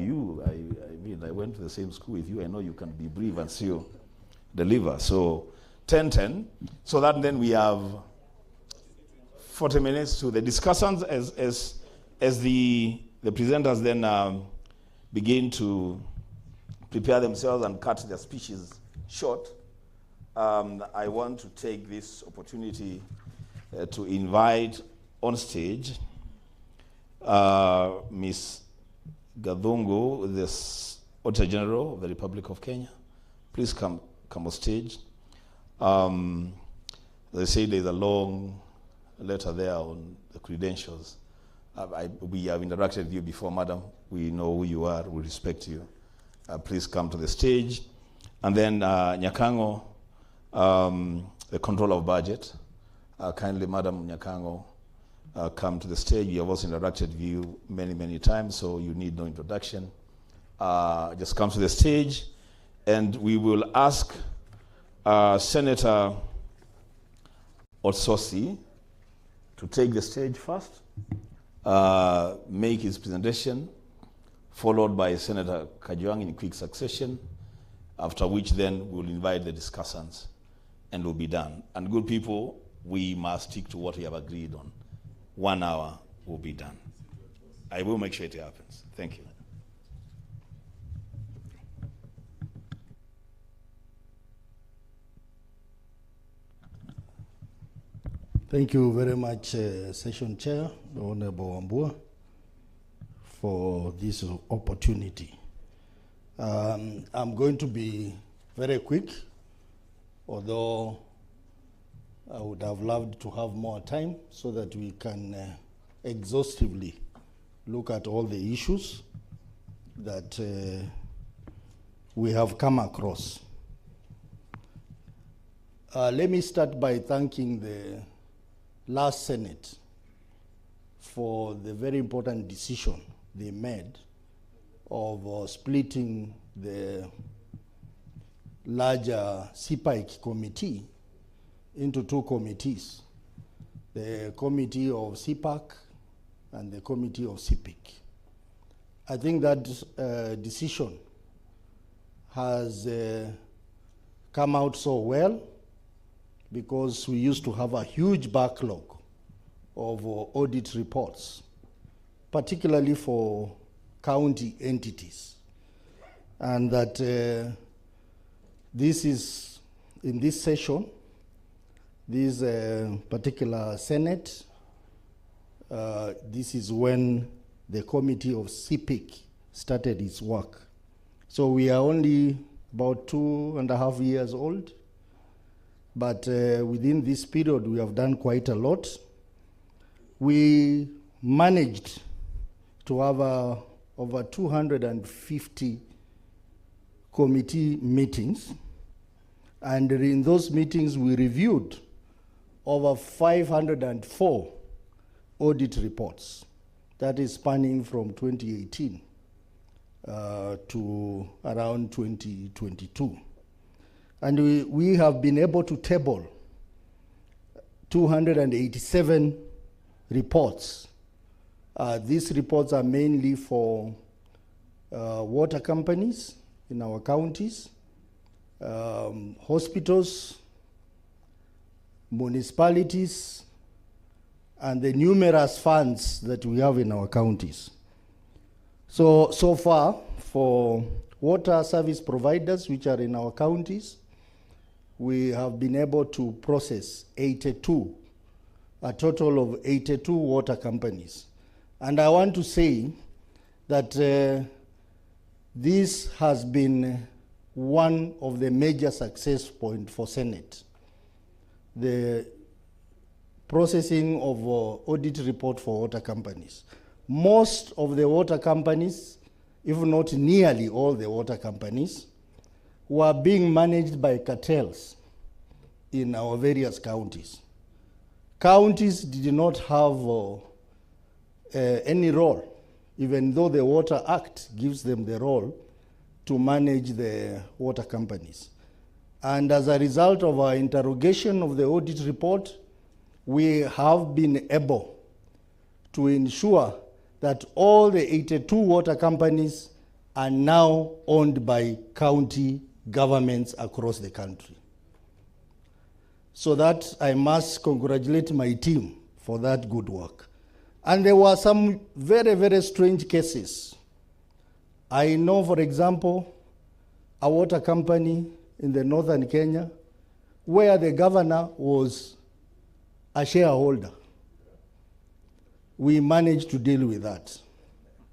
I went to the same school with you. I know you can be brief and still deliver. So 10-10. So that then we have 40 minutes to the discussants as the presenters then begin to prepare themselves and cut their speeches short. I want to take this opportunity to invite on stage Ms. Gadhungu, the Auditor General of the Republic of Kenya. Please come on stage. They say there's a long letter there on the credentials. We have interacted with you before, madam. We know who you are. We respect you. Please come to the stage. And then Nyakango, the control of budget. Kindly, Madam Nyakango, come to the stage. We have also interacted with you many, many times, so you need no introduction. Just come to the stage, and we will ask Senator Ososi to take the stage first, make his presentation, followed by Senator Kajuang in quick succession, after which then we'll invite the discussants, and we'll be done. And good people, we must stick to what we have agreed on. 1 hour will be done. I will make sure it happens. Thank you. Thank you very much, Session Chair, the Honorable Wambua, for this opportunity. I'm going to be very quick, although I would have loved to have more time so that we can exhaustively look at all the issues that we have come across. Let me start by thanking the last Senate for the very important decision they made of splitting the larger CPIC committee into 2 committees, the committee of CPAC and the committee of CPIC. I think that decision has come out so well because we used to have a huge backlog of audit reports, particularly for county entities. And that this is, in this session, this particular Senate, this is when the committee of CPIC started its work. So we are only about 2.5 years old, but within this period we have done quite a lot. We managed to have over 250 committee meetings, and in those meetings we reviewed over 504 audit reports, that is spanning from 2018 to around 2022. And we have been able to table 287 reports. These reports are mainly for water companies in our counties, hospitals, municipalities, and the numerous funds that we have in our counties. So far, for water service providers which are in our counties, we have been able to process 82, a total of 82 water companies. And I want to say that this has been one of the major success points for Senate. The processing of audit report for water companies. Most of the water companies, if not nearly all the water companies, were being managed by cartels in our various counties. Counties did not have any role, even though the Water Act gives them the role to manage the water companies. And as a result of our interrogation of the audit report, we have been able to ensure that all the 82 water companies are now owned by county governments across the country. So that I must congratulate my team for that good work. And there were some very, very strange cases. I know, for example, a water company in the northern Kenya where the governor was a shareholder. We managed to deal with that.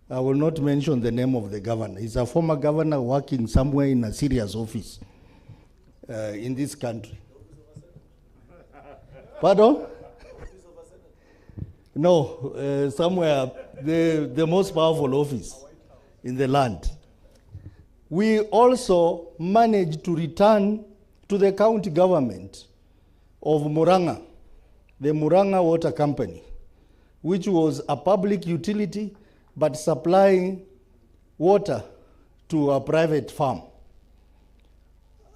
I will not mention the name of the governor. He's a former governor working somewhere in a serious office in this country. Pardon? No, somewhere, the most powerful office in the land. We also managed to return to the county government of Murang'a, the Murang'a Water Company, which was a public utility but supplying water to a private farm.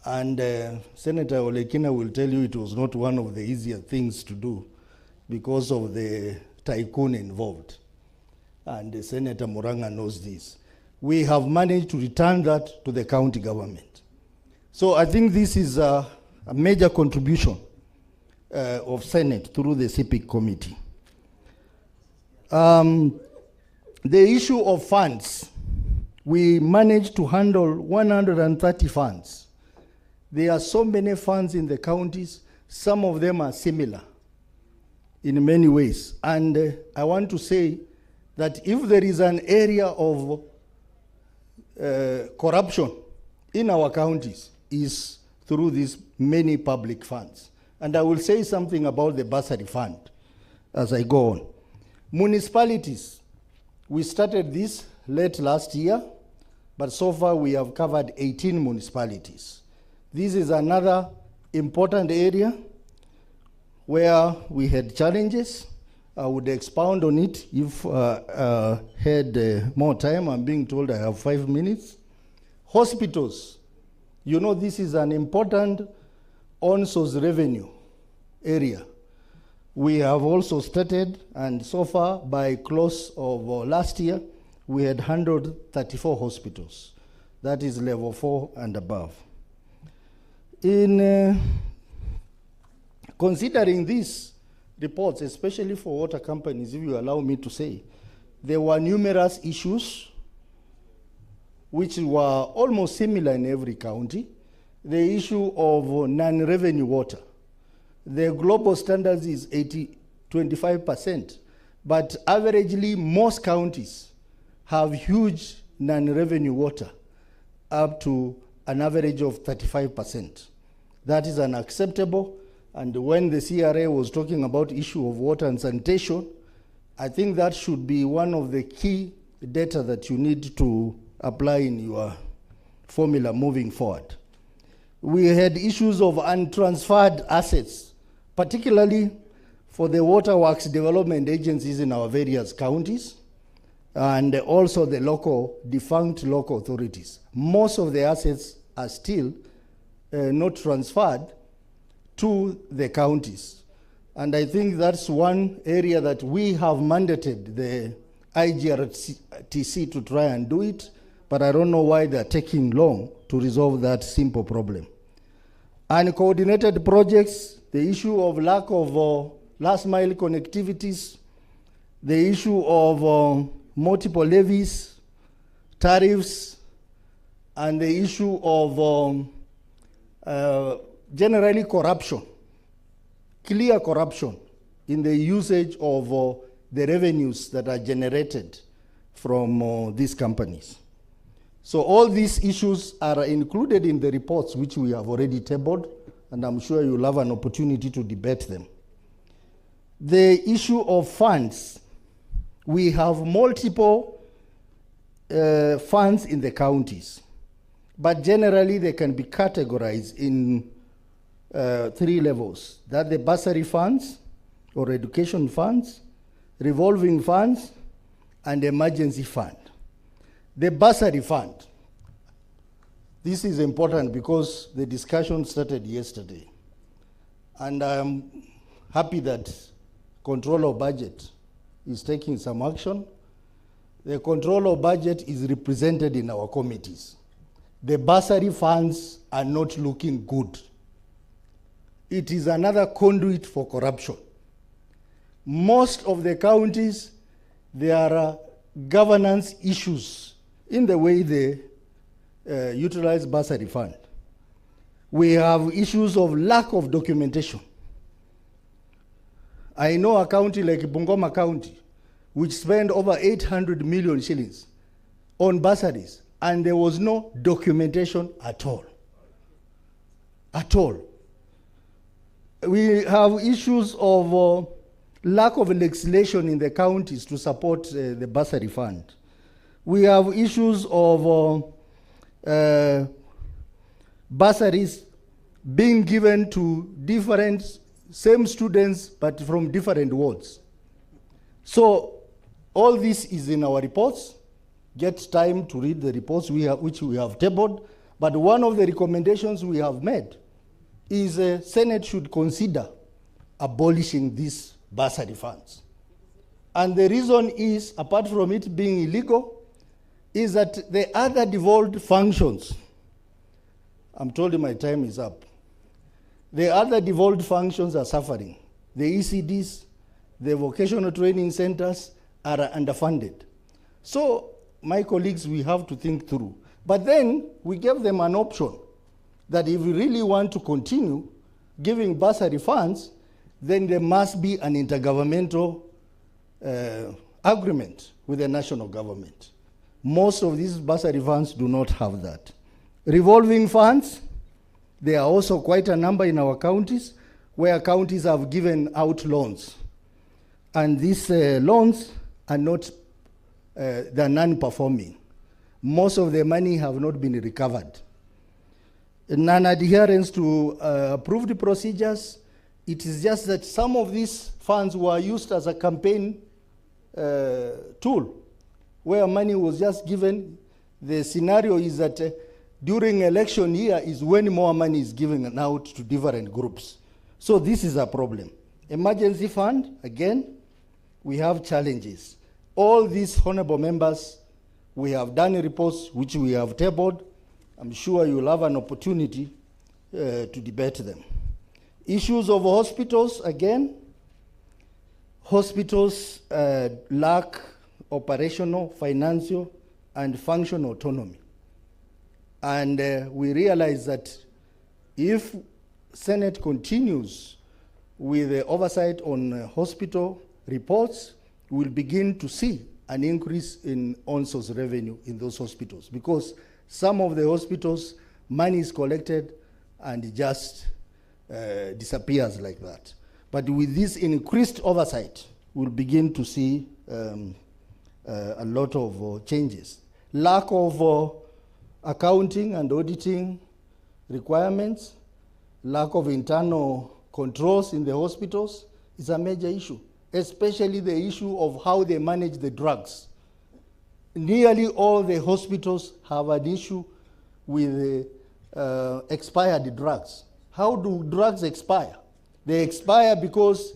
And Senator Olekina will tell you it was not one of the easier things to do because of the tycoon involved. And Senator Murang'a knows this. We have managed to return that to the county government. So I think this is a major contribution of Senate through the CPIC committee. The issue of funds, we managed to handle 130 funds. There are so many funds in the counties, some of them are similar in many ways. And I want to say that if there is an area of corruption in our counties, is through these many public funds. And I will say something about the bursary fund as I go on. Municipalities, we started this late last year, but so far we have covered 18 municipalities. This is another important area where we had challenges. I would expound on it if I had more time. I'm being told I have 5 minutes. Hospitals, you know, this is an important on-source revenue area. We have also started, and so far, by close of last year, we had 134 hospitals. That is level 4 and above. In considering these reports, especially for water companies, if you allow me to say, there were numerous issues which were almost similar in every county. The issue of non-revenue water. The global standards is 25%, but averagely most counties have huge non-revenue water, up to an average of 35%. That is unacceptable, and when the CRA was talking about issue of water and sanitation, I think that should be one of the key data that you need to apply in your formula moving forward. We had issues of untransferred assets, particularly for the waterworks development agencies in our various counties. and also the defunct local authorities. Most of the assets are still not transferred to the counties. And I think that's one area that we have mandated the IGRTC to try and do it, but I don't know why they're taking long to resolve that simple problem. Uncoordinated projects, the issue of lack of last mile connectivities, the issue of multiple levies, tariffs, and the issue of generally corruption, clear corruption in the usage of the revenues that are generated from these companies. So all these issues are included in the reports which we have already tabled, and I'm sure you'll have an opportunity to debate them. The issue of funds, we have multiple funds in the counties, but generally they can be categorized in 3 levels. That the bursary funds or education funds, revolving funds, and emergency fund. The bursary fund, this is important because the discussion started yesterday. And I'm happy that control of budget is taking some action. The control of budget is represented in our committees. The bursary funds are not looking good. It is another conduit for corruption. Most of the counties, there are governance issues in the way they utilize bursary fund. We have issues of lack of documentation. I know a county like Bungoma County, which spent over 800 million shillings on bursaries, and there was no documentation at all. At all. We have issues of lack of legislation in the counties to support the bursary fund. We have issues of bursaries being given to same students, but from different wards. So all this is in our reports. Get time to read the reports which we have tabled. But one of the recommendations we have made is the Senate should consider abolishing these bursary funds. And the reason is, apart from it being illegal, is that the other devolved functions, I'm told my time is up, the other devolved functions are suffering. The ECDs, the vocational training centers are underfunded. So, my colleagues, we have to think through. But then, we gave them an option that if we really want to continue giving bursary funds, then there must be an intergovernmental agreement with the national government. Most of these bursary funds do not have that. Revolving funds, there are also quite a number in our counties where counties have given out loans. And these loans are not, they're non-performing. Most of the money have not been recovered. Non-adherence to approved procedures, it is just that some of these funds were used as a campaign tool, where money was just given. The scenario is that during election year is when more money is given out to different groups. So this is a problem. Emergency fund, again, we have challenges. All these honorable members, we have done reports which we have tabled. I'm sure you'll have an opportunity to debate them. Issues of hospitals, again, hospitals lack operational, financial, and functional autonomy. And we realize that if Senate continues with the oversight on hospital reports, we'll begin to see an increase in on-source revenue in those hospitals, because some of the hospitals, money is collected and it just disappears like that. But with this increased oversight, we'll begin to see a lot of changes. Lack of accounting and auditing requirements, lack of internal controls in the hospitals is a major issue, especially the issue of how they manage the drugs. nearly all the hospitals have an issue with expired drugs. How do drugs expire? They expire because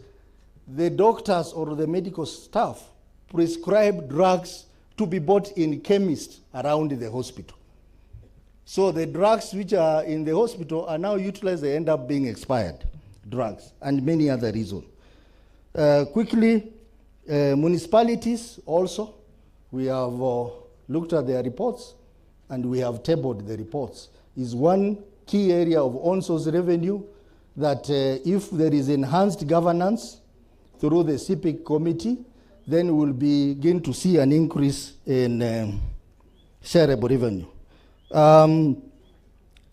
the doctors or the medical staff prescribe drugs to be bought in chemists around the hospital. So the drugs which are in the hospital are now utilized, they end up being expired drugs, and many other reasons. Quickly, municipalities also, we have looked at their reports and we have tabled the reports. Is one key area of on-source revenue that if there is enhanced governance through the CPIC committee, then we'll begin to see an increase in shareable revenue.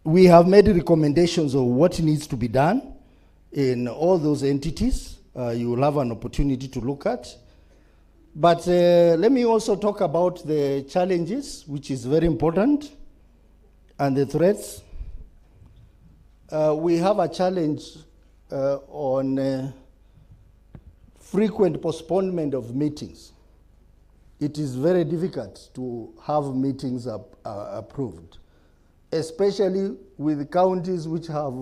We have made recommendations of what needs to be done in all those entities. You will have an opportunity to look at. But let me also talk about the challenges, which is very important, and the threats. We have a challenge on frequent postponement of meetings. It is very difficult to have meetings approved, especially with counties which have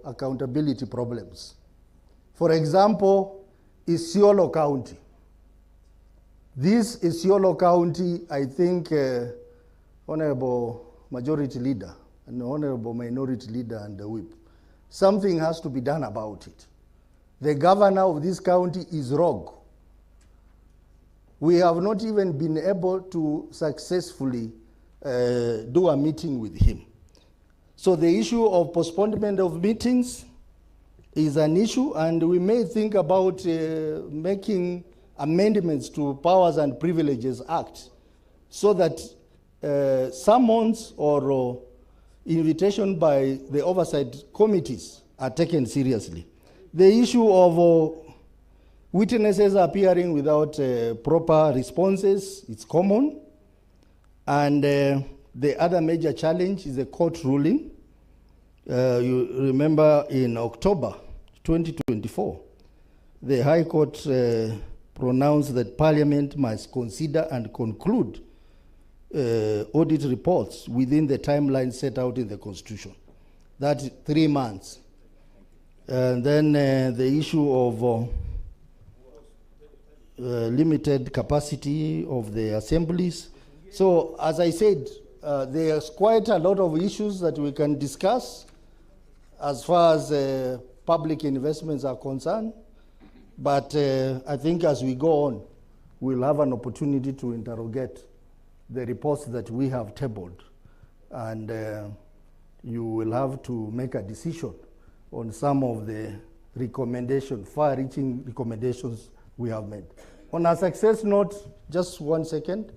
accountability problems. For example, Isiolo County. This Isiolo County, I think Honorable Majority Leader and Honorable Minority Leader and the Whip, something has to be done about it. The governor of this county is rogue. We have not even been able to successfully do a meeting with him. So the issue of postponement of meetings is an issue, and we may think about making amendments to Powers and Privileges Act so that summons or invitation by the oversight committees are taken seriously. The issue of witnesses appearing without proper responses, it's common. And the other major challenge is the court ruling. You remember in October 2024, the High Court pronounced that Parliament must consider and conclude audit reports within the timeline set out in the Constitution. That's 3 months. And then the issue of limited capacity of the assemblies. So as I said, there's quite a lot of issues that we can discuss as far as public investments are concerned. But I think as we go on, we'll have an opportunity to interrogate the reports that we have tabled. And you will have to make a decision on some of the recommendations, far-reaching recommendations we have made. On a success note, just 1 second,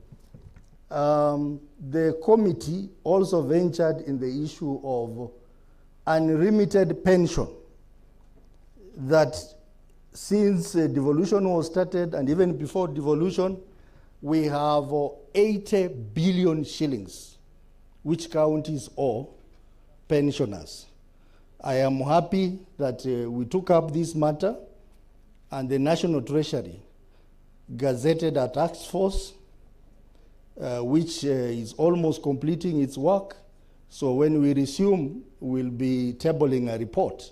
the committee also ventured in the issue of unlimited pension, that since devolution was started and even before devolution, we have 80 billion shillings which counties owe pensioners. I am happy that we took up this matter and the National Treasury gazetted a task force which is almost completing its work. So when we resume, we'll be tabling a report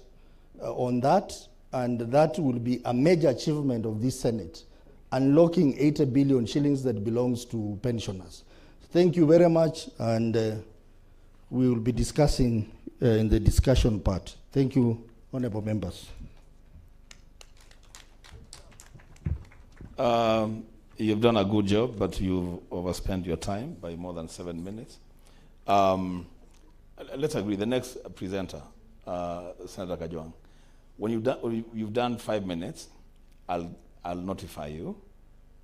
on that, and that will be a major achievement of this Senate, unlocking 80 billion shillings that belongs to pensioners. Thank you very much, and we will be discussing in the discussion part. Thank you, honorable members. You've done a good job, but you've overspent your time by more than 7 minutes. Let's agree. The next presenter, Senator Kajwang, when you've done 5 minutes, I'll notify you,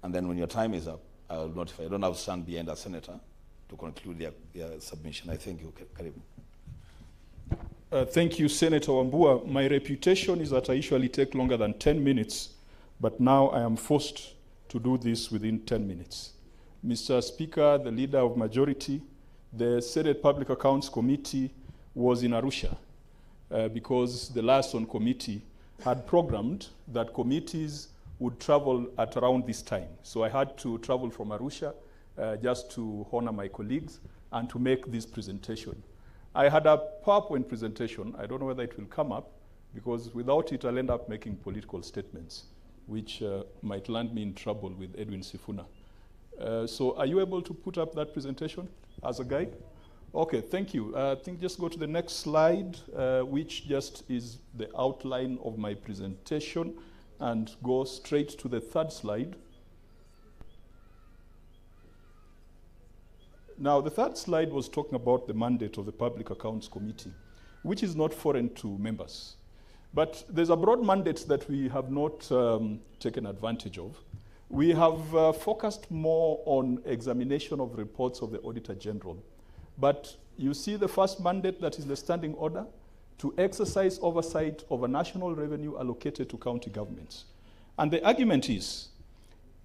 and then when your time is up, I'll notify you. Don't have to stand behind a senator to conclude their submission. I thank you, Karim. Thank you, Senator Wambua. My reputation is that I usually take longer than 10 minutes, but now I am forced to do this within 10 minutes. Mr. Speaker, the leader of majority, the Senate Public Accounts Committee was in Arusha because the liaison committee had programmed that committees would travel at around this time. So I had to travel from Arusha just to honor my colleagues and to make this presentation. I had a PowerPoint presentation. I don't know whether it will come up, because without it, I'll end up making political statements, which might land me in trouble with Edwin Sifuna. So are you able to put up that presentation as a guide? Okay, thank you. I think just go to the next slide, which just is the outline of my presentation, and go straight to the third slide. Now, the third slide was talking about the mandate of the Public Accounts Committee, which is not foreign to members. But there's a broad mandate that we have not taken advantage of. We have focused more on examination of reports of the Auditor General. But you see the first mandate, that is the standing order, to exercise oversight over national revenue allocated to county governments. And the argument is,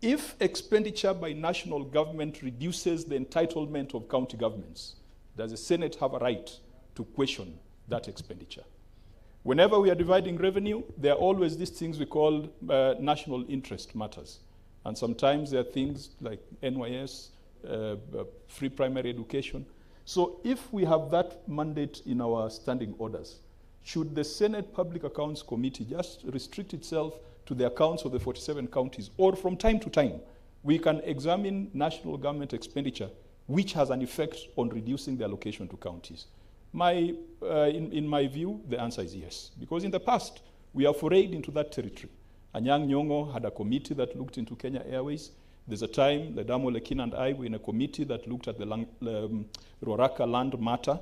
if expenditure by national government reduces the entitlement of county governments, does the Senate have a right to question that expenditure? Whenever we are dividing revenue, there are always these things we call national interest matters. And sometimes there are things like NYS, free primary education. So if we have that mandate in our standing orders, should the Senate Public Accounts Committee just restrict itself to the accounts of the 47 counties, or from time to time, we can examine national government expenditure which has an effect on reducing the allocation to counties? In my view, the answer is yes. Because in the past, we have forayed into that territory. Anyang' Nyong'o had a committee that looked into Kenya Airways. There's a time Ledamo Lekin and I were in a committee that looked at the Ruaraka land matter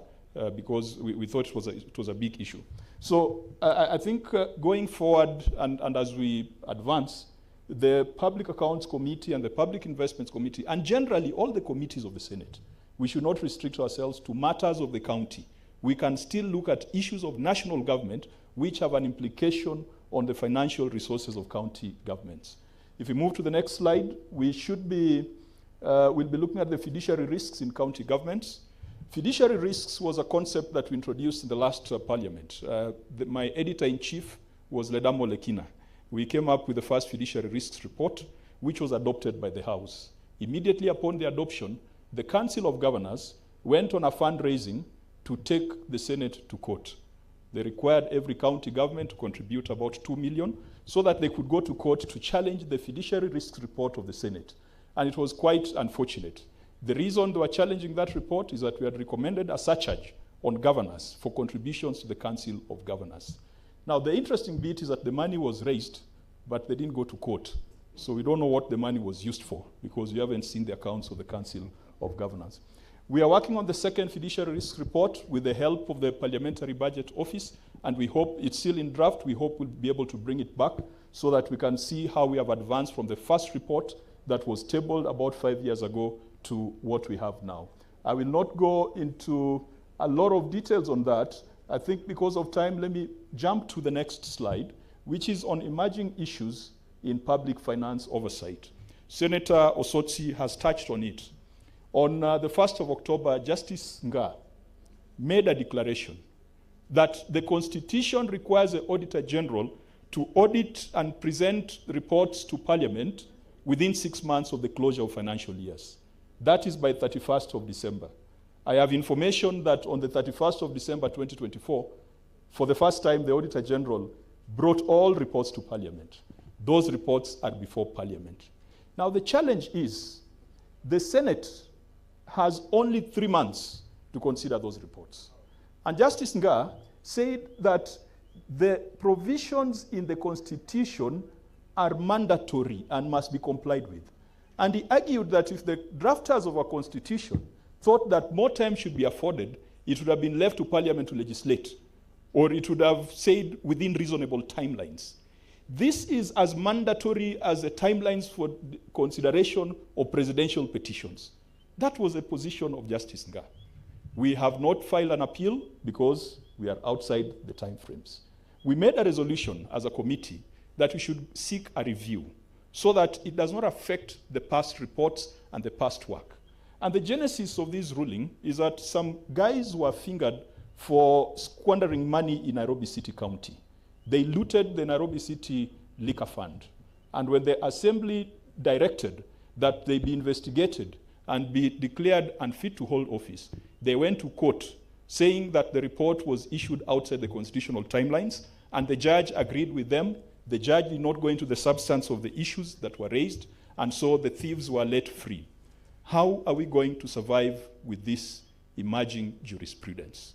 because we thought it was a big issue. So I think going forward and as we advance, the Public Accounts Committee and the Public Investments Committee, and generally all the committees of the Senate, we should not restrict ourselves to matters of the county. We can still look at issues of national government which have an implication on the financial resources of county governments. If we move to the next slide, we should be, we'll be looking at the fiduciary risks in county governments. Fiduciary risks was a concept that we introduced in the last parliament. My editor-in-chief was Ledamo Lekina. We came up with the first fiduciary risks report, which was adopted by the House. Immediately upon the adoption, the Council of Governors went on a fundraising to take the Senate to court. They required every county government to contribute about 2 million so that they could go to court to challenge the fiduciary risks report of the Senate. And it was quite unfortunate. The reason they were challenging that report is that we had recommended a surcharge on governors for contributions to the Council of Governors. Now, the interesting bit is that the money was raised, but they didn't go to court. So we don't know what the money was used for because we haven't seen the accounts of the Council of Governors. We are working on the second fiduciary risk report with the help of the Parliamentary Budget Office, and we hope it's still in draft. We hope we'll be able to bring it back so that we can see how we have advanced from the first report that was tabled about 5 years ago to what we have now. I will not go into a lot of details on that. I think because of time, let me jump to the next slide, which is on emerging issues in public finance oversight. Senator Osotsi has touched on it. On the 1st of October, Justice Nga made a declaration that the Constitution requires the Auditor General to audit and present reports to Parliament within 6 months of the closure of financial years. That is by 31st of December. I have information that on the 31st of December 2024, for the first time, the Auditor General brought all reports to Parliament. Those reports are before Parliament. Now, the challenge is the Senate has only 3 months to consider those reports. And Justice Nga said that the provisions in the Constitution are mandatory and must be complied with. And he argued that if the drafters of our Constitution thought that more time should be afforded, it would have been left to Parliament to legislate, or it would have said within reasonable timelines. This is as mandatory as the timelines for consideration of presidential petitions. That was the position of Justice Nga. We have not filed an appeal because we are outside the timeframes. We made a resolution as a committee that we should seek a review so that it does not affect the past reports and the past work. And the genesis of this ruling is that some guys were fingered for squandering money in Nairobi City County. They looted the Nairobi City Liquor Fund. And when the Assembly directed that they be investigated and be declared unfit to hold office. They went to court saying that the report was issued outside the constitutional timelines, and the judge agreed with them. The judge did not go into the substance of the issues that were raised, and so the thieves were let free. How are we going to survive with this emerging jurisprudence?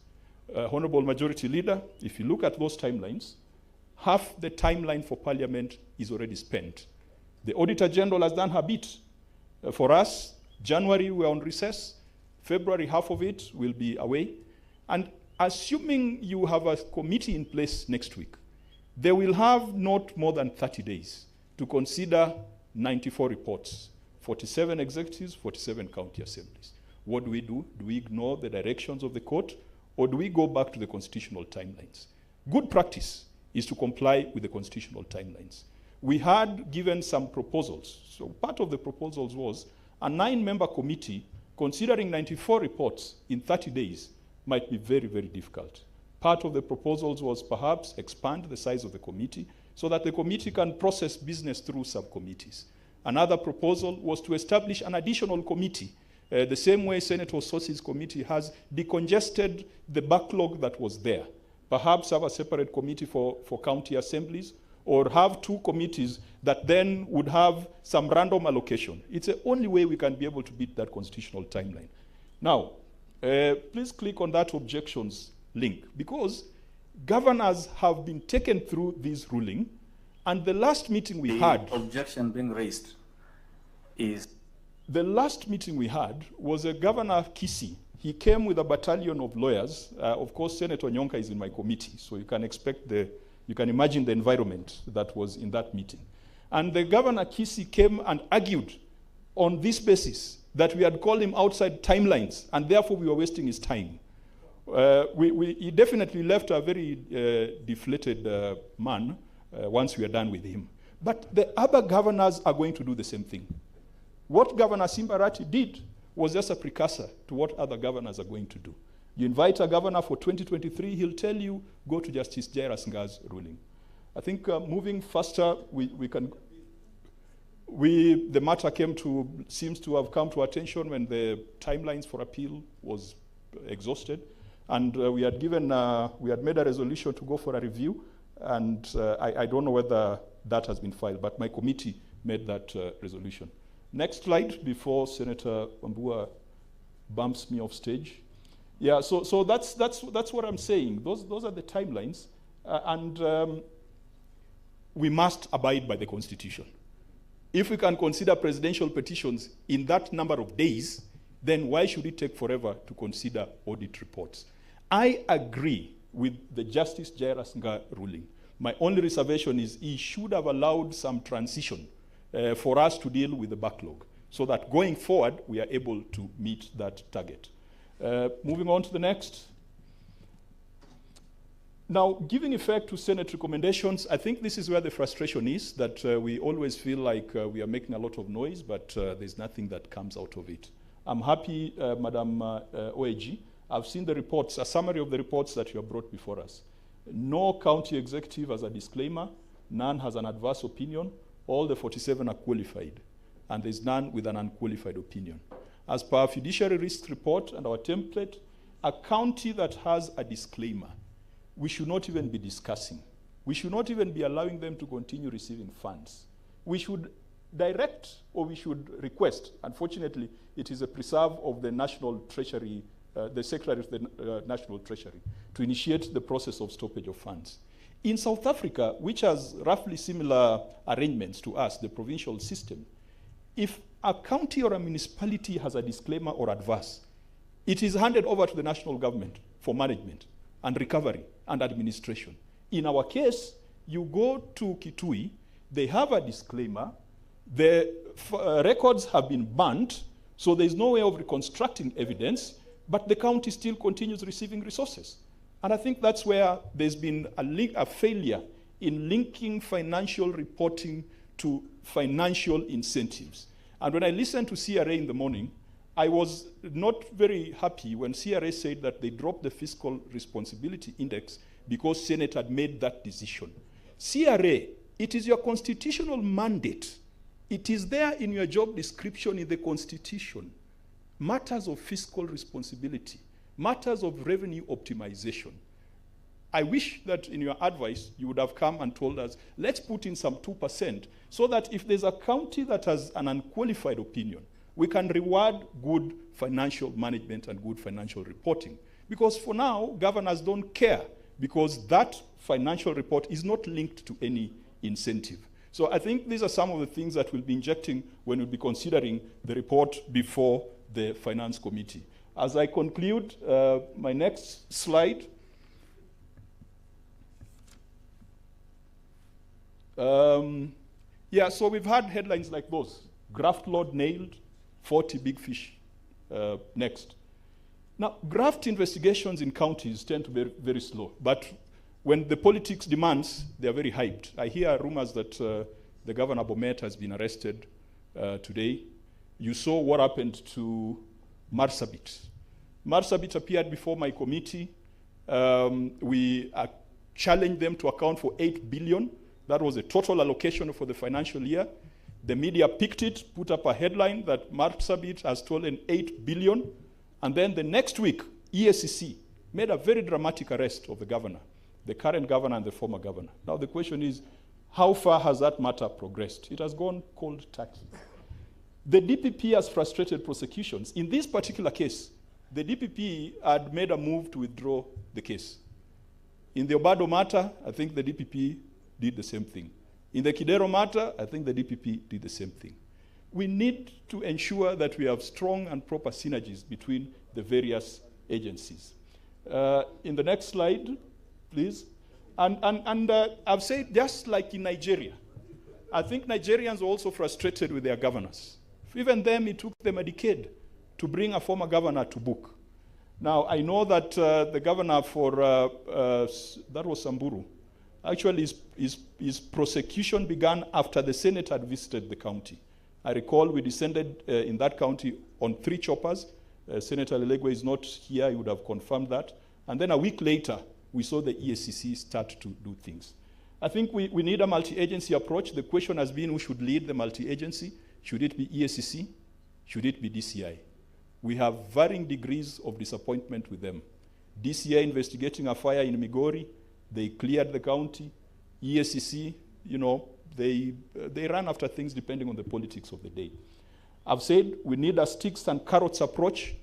Honorable Majority Leader, if you look at those timelines, half the timeline for Parliament is already spent. The Auditor General has done her bit. For us, January we're on recess. February, half of it will be away. And assuming you have a committee in place next week, they will have not more than 30 days to consider 94 reports, 47 executives, 47 county assemblies. What do? Do we ignore the directions of the court, or do we go back to the constitutional timelines? Good practice is to comply with the constitutional timelines. We had given some proposals. So part of the proposals was a 9-member committee considering 94 reports in 30 days might be very, very difficult. Part of the proposals was perhaps expand the size of the committee so that the committee can process business through subcommittees. Another proposal was to establish an additional committee, the same way Senator Sossi's committee has decongested the backlog that was there. Perhaps have a separate committee for county assemblies, or have 2 committees that then would have some random allocation. It's the only way we can be able to beat that constitutional timeline. Now, please click on that objections link, because governors have been taken through this ruling, and the last meeting we had... objection being raised is... The last meeting we had was a Governor Kisi. He came with a battalion of lawyers. Of course, Senator Nyonka is in my committee, so you can you can imagine the environment that was in that meeting. And the Governor Kisi came and argued on this basis that we had called him outside timelines, and therefore we were wasting his time. He definitely left a very deflated man once we are done with him. But the other governors are going to do the same thing. What Governor Simbarati did was just a precursor to what other governors are going to do. You invite a governor for 2023, he'll tell you, go to Justice Jairus Nga's ruling. I think moving faster, the matter seems to have come to attention when the timelines for appeal was exhausted. And we had made a resolution to go for a review, and I don't know whether that has been filed, but my committee made that resolution. Next slide before Senator Wambua bumps me off stage. Yeah, so that's what I'm saying. Those are the timelines, and we must abide by the Constitution. If we can consider presidential petitions in that number of days, then why should it take forever to consider audit reports? I agree with the Justice Jairus Nga ruling. My only reservation is he should have allowed some transition for us to deal with the backlog, so that going forward, we are able to meet that target. Moving on to the next. Now, giving effect to Senate recommendations, I think this is where the frustration is, that we always feel like we are making a lot of noise, but there's nothing that comes out of it. I'm happy, Madam OAG, I've seen the reports, a summary of the reports that you have brought before us. No county executive has a disclaimer, none has an adverse opinion, all the 47 are qualified, and there's none with an unqualified opinion. As per our fiduciary risk report and our template, a county that has a disclaimer, we should not even be discussing. We should not even be allowing them to continue receiving funds. We should direct, or we should request, unfortunately, it is a preserve of the National Treasury, the Secretary of the National Treasury, to initiate the process of stoppage of funds. In South Africa, which has roughly similar arrangements to us, the provincial system, if a county or a municipality has a disclaimer or adverse, it is handed over to the national government for management and recovery and administration. In our case, you go to Kitui, they have a disclaimer, the records have been burnt, so there's no way of reconstructing evidence, but the county still continues receiving resources. And I think that's where there's been a failure in linking financial reporting to financial incentives. And when I listened to CRA in the morning, I was not very happy when CRA said that they dropped the fiscal responsibility index because Senate had made that decision. CRA, it is your constitutional mandate. It is there in your job description in the Constitution matters of fiscal responsibility, matters of revenue optimization. I wish that in your advice, you would have come and told us, let's put in some 2%, so that if there's a county that has an unqualified opinion, we can reward good financial management and good financial reporting. Because for now, governors don't care, because that financial report is not linked to any incentive. So I think these are some of the things that we'll be injecting when we'll be considering the report before the Finance Committee. As I conclude, my next slide. So we've had headlines like those. Graft Lord nailed, 40 big fish next. Now, graft investigations in counties tend to be very slow, but when the politics demands, they are very hyped. I hear rumors that the Governor Bomet has been arrested today. You saw what happened to Marsabit. Marsabit appeared before my committee. We challenged them to account for 8 billion. That was the total allocation for the financial year. The media picked it, put up a headline that Marsabit has stolen 8 billion. And then the next week, EACC made a very dramatic arrest of the governor, the current governor and the former governor. Now the question is, how far has that matter progressed? It has gone cold turkey. The DPP has frustrated prosecutions. In this particular case, the DPP had made a move to withdraw the case. In the Obado matter, I think the DPP did the same thing. In the Kidero matter, I think the DPP did the same thing. We need to ensure that we have strong and proper synergies between the various agencies. In the next slide, please. And I've said, just like in Nigeria, I think Nigerians are also frustrated with their governors. Even them, it took them a decade to bring a former governor to book. Now, I know that the governor for, that was Samburu, actually his prosecution began after the Senate had visited the county. I recall we descended in that county on 3 choppers. Senator Lelegwe is not here, he would have confirmed that. And then a week later, we saw the EACC start to do things. I think we need a multi-agency approach. The question has been who should lead the multi-agency. Should it be EACC? Should it be DCI? We have varying degrees of disappointment with them. DCI investigating a fire in Migori, they cleared the county. EACC, you know, they run after things depending on the politics of the day. I've said we need a sticks and carrots approach.